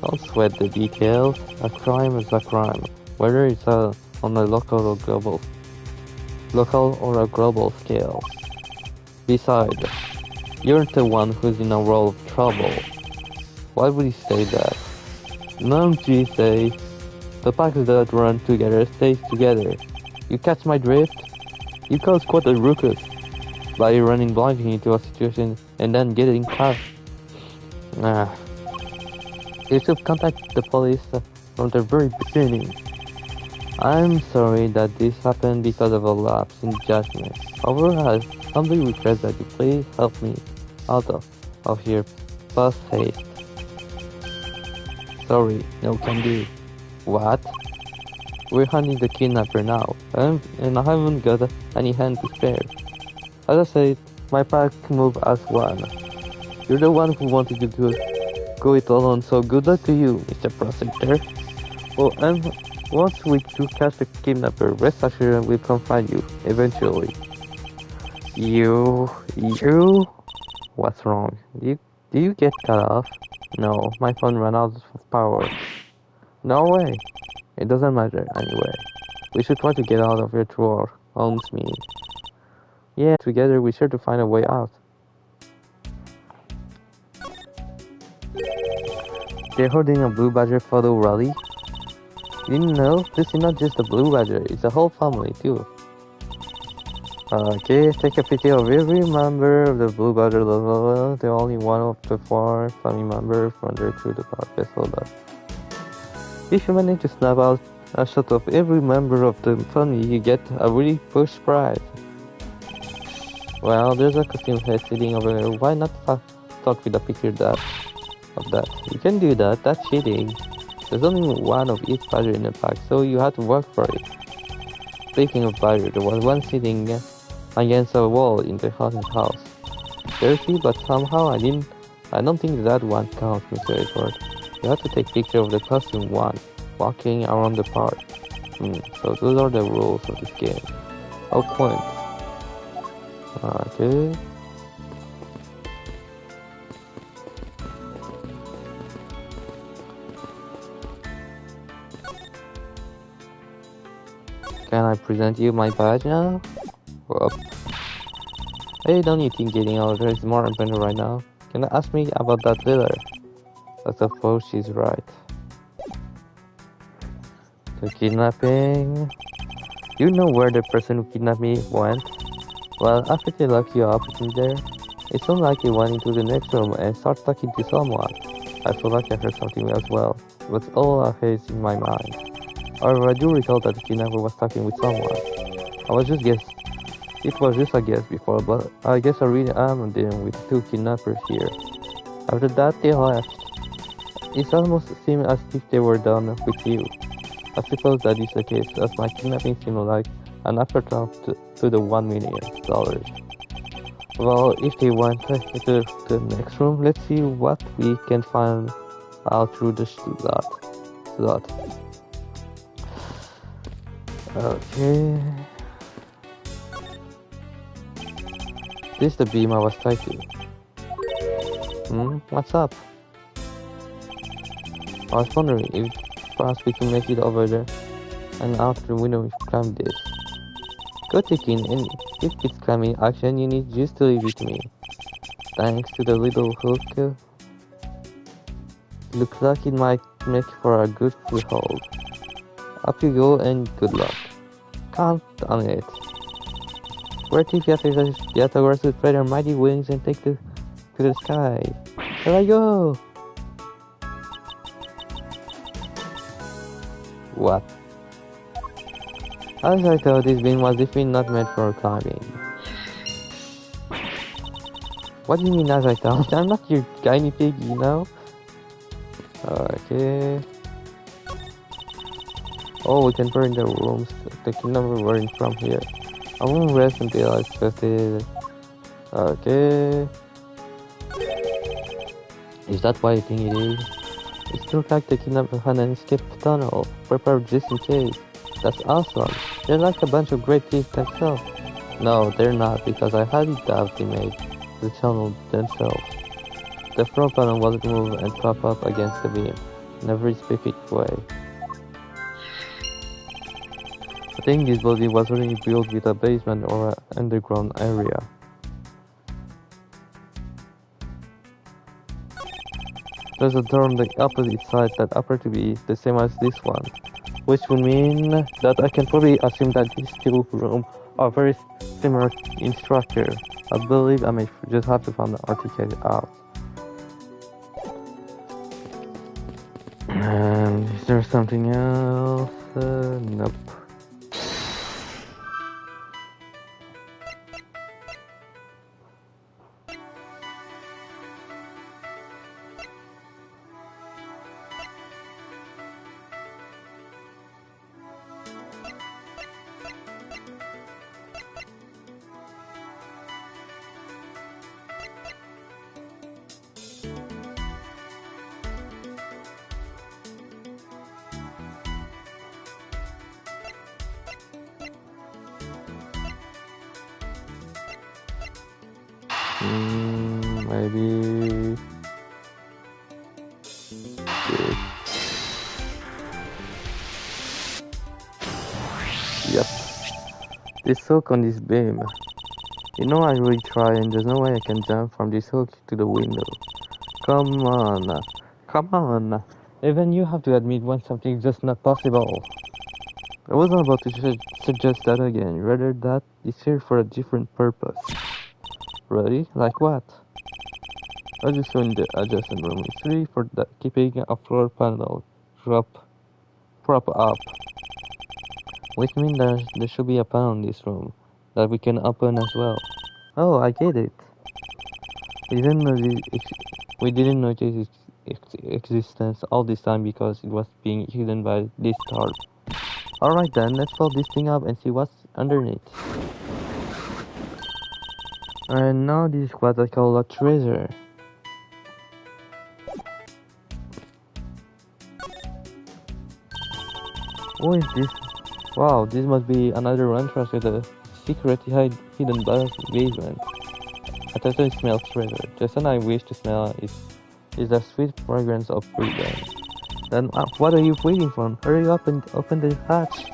Don't sweat the details. A crime is a crime, whether it's on a local or a global scale. Besides, you're the one who's in a world of trouble. Why would you say that? Don't you say, the packs that run together stays together. You catch my drift? You cause quite a ruckus by running blindly into a situation and then getting caught. You should contact the police from the very beginning. I'm sorry that this happened because of a lapse in judgment. However, I humbly request that you please help me out of here post haste. Sorry, no can do. What? We're hunting the kidnapper now, and I haven't got any hand to spare. As I said, my pack move as one. You're the one who wanted to go it alone, so good luck to you, Mr. Prosecutor. Oh, and once we do catch the kidnapper, rest assured we'll come find you, eventually. You... What's wrong? Do you get cut off? No, my phone ran out of power. No way. It doesn't matter, anyway. We should try to get out of here through our own means. Yeah, together we sure to find a way out. They're holding a Blue Badger photo rally. You didn't know? This is not just a Blue Badger, it's a whole family too. Okay, take a picture of every member of the Blue Badger, the only one of the 4 family members wandered through the park vessel. If you manage to snap out a shot of every member of the family, you get a really push prize. Well, there's a costume head sitting over there. Why not talk with a picture of that? You can do that. That's cheating. There's only one of each badger in the pack, so you have to work for it. Speaking of badger, there was one sitting against a wall in the haunted house. Dirty, but somehow I don't think that one counts, Mr. Edgeworth. You have to take picture of the costume one, walking around the park. So those are the rules of this game. Oh, points. Okay. Can I present you my badge now? Whoop. Hey, don't you think getting out of there is more important right now? Can you ask me about that later? I suppose she's right. The kidnapping... You know where the person who kidnapped me went? Well, after they locked you up in there, it sounded like he went into the next room and started talking to someone. I feel like I heard something as well. It was all a haze in my mind. However, I do recall that the kidnapper was talking with someone. It was just a guess before, but I guess I really am dealing with 2 kidnappers here. After that, they left. It almost seemed as if they were done with you. I suppose that is the case, as my kidnapping seemed like an afterthought to the $1 million. Well, if they went to the next room, let's see what we can find out through the slot. Okay. This is the beam I was tied to. What's up? I was wondering if perhaps we can make it over there and out the window if we climb this. Good thinking, and if it's climbing action, you need just to leave it to me. Thanks to the little hook. Looks like it might make for a good foothold. Up you go and good luck. Count on it. Where if the aggressive spread their mighty wings and take to the sky. Here I go! What? As I thought, this beam was definitely not meant for climbing. What do you mean, as I thought? I'm not your tiny pig, you know? Okay. Oh, we can burn the rooms. The kingdom we're in from here. I won't rest until I succeed. Okay. Is that what I think it is? It looks like the kingdom had an escape tunnel, prepared just in case. That's awesome. They're like a bunch of great thieves themselves. No, they're not, because I highly doubt they made the tunnel themselves. The front panel was removed and propped up against the beam, in a very specific way. I think this building was originally built with a basement or an underground area. There's a door on the opposite side that appears to be the same as this one, which would mean that I can probably assume that these two rooms are very similar in structure. I believe I may just have to find the article out. And is there something else? Nope. Maybe this. Yep. This hook on this beam. You know I really try and there's no way I can jump from this hook to the window. Come on. Come on. Even you have to admit when something is just not possible. I wasn't about to suggest that again. Rather that is here for a different purpose. Really? Like what? I just saw in the adjacent room. It's really for keeping a floor panel prop up. Which means there should be a panel in this room that we can open as well. Oh, I get it. We didn't notice its existence all this time because it was being hidden by this tarp. Alright then, let's fold this thing up and see what's underneath. And now this is what I call a treasure. What is this? Wow, this must be another entrance with a secret hidden basement. I totally smell treasure. The scent I wish to smell is the sweet fragrance of freedom. Then what are you waiting for? Hurry up and open the hatch.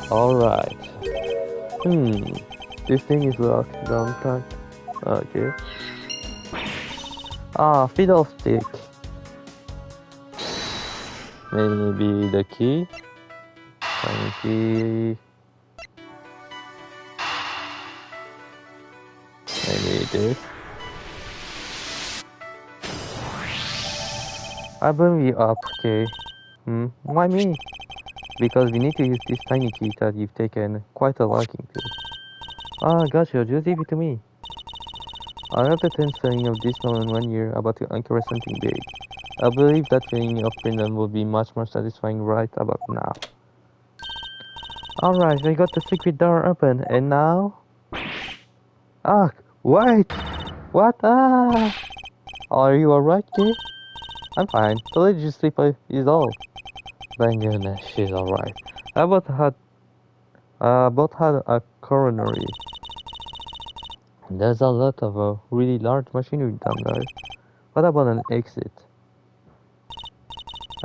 Alright. This thing is locked, down tight. Okay. Fiddlestick. Maybe the key? Maybe this. I bring you up, okay. Why me? Because we need to use this tiny key that you've taken quite a liking to. Gotcha, just leave it to me. I have the tense feeling of this moment when you're about to uncover something big. I believe that feeling of freedom will be much more satisfying right about now. Alright, I got the secret door open, and now... wait! What? Are you alright, kid? I'm fine. The lady just sleep is all. Thank goodness, she's alright. I both had a coronary. There's a lot of really large machinery down there. What about an exit?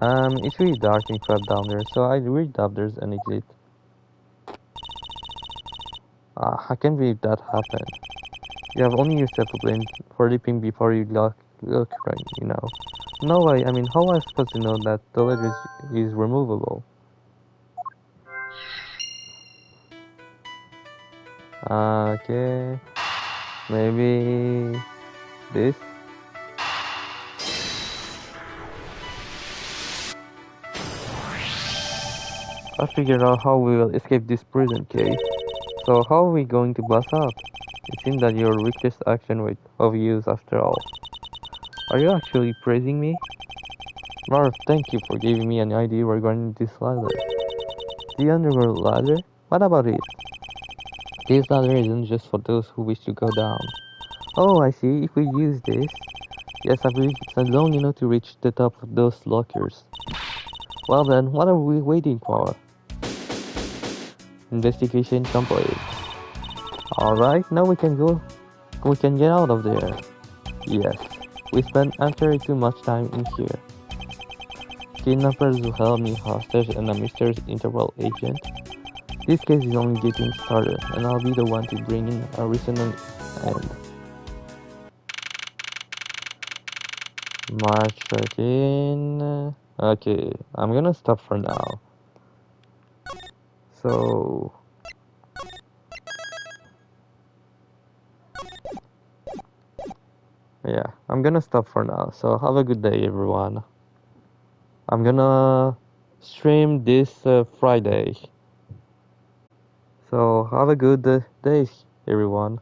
It's really dark and crap down there, so I really doubt there's an exit. I can't believe that happened. You have only yourself to blame for leaping before you look right, you know. No way, I mean, how am I supposed to know that the ledge is removable? Okay. Maybe... this? I figured out how we will escape this prison, Kay. So how are we going to bust out? It seems that your weakest action with of use after all. Are you actually praising me? Marv, thank you for giving me an idea regarding this ladder. The underworld ladder? What about it? This ladder isn't just for those who wish to go down. Oh, I see. If we use this... Yes, I believe it's long enough to reach the top of those lockers. Well then, what are we waiting for? Investigation complete. Alright, now we can go. We can get out of there. Yes, we spent actually too much time in here. Kidnappers who held me hostage and a mysterious interval agent. This case is only getting started, and I'll be the one to bring in a reasonable end. March 13. Okay, I'm gonna stop for now. So... yeah, I'm gonna stop for now. So have a good day, everyone. I'm gonna stream this Friday. So have a good day, everyone.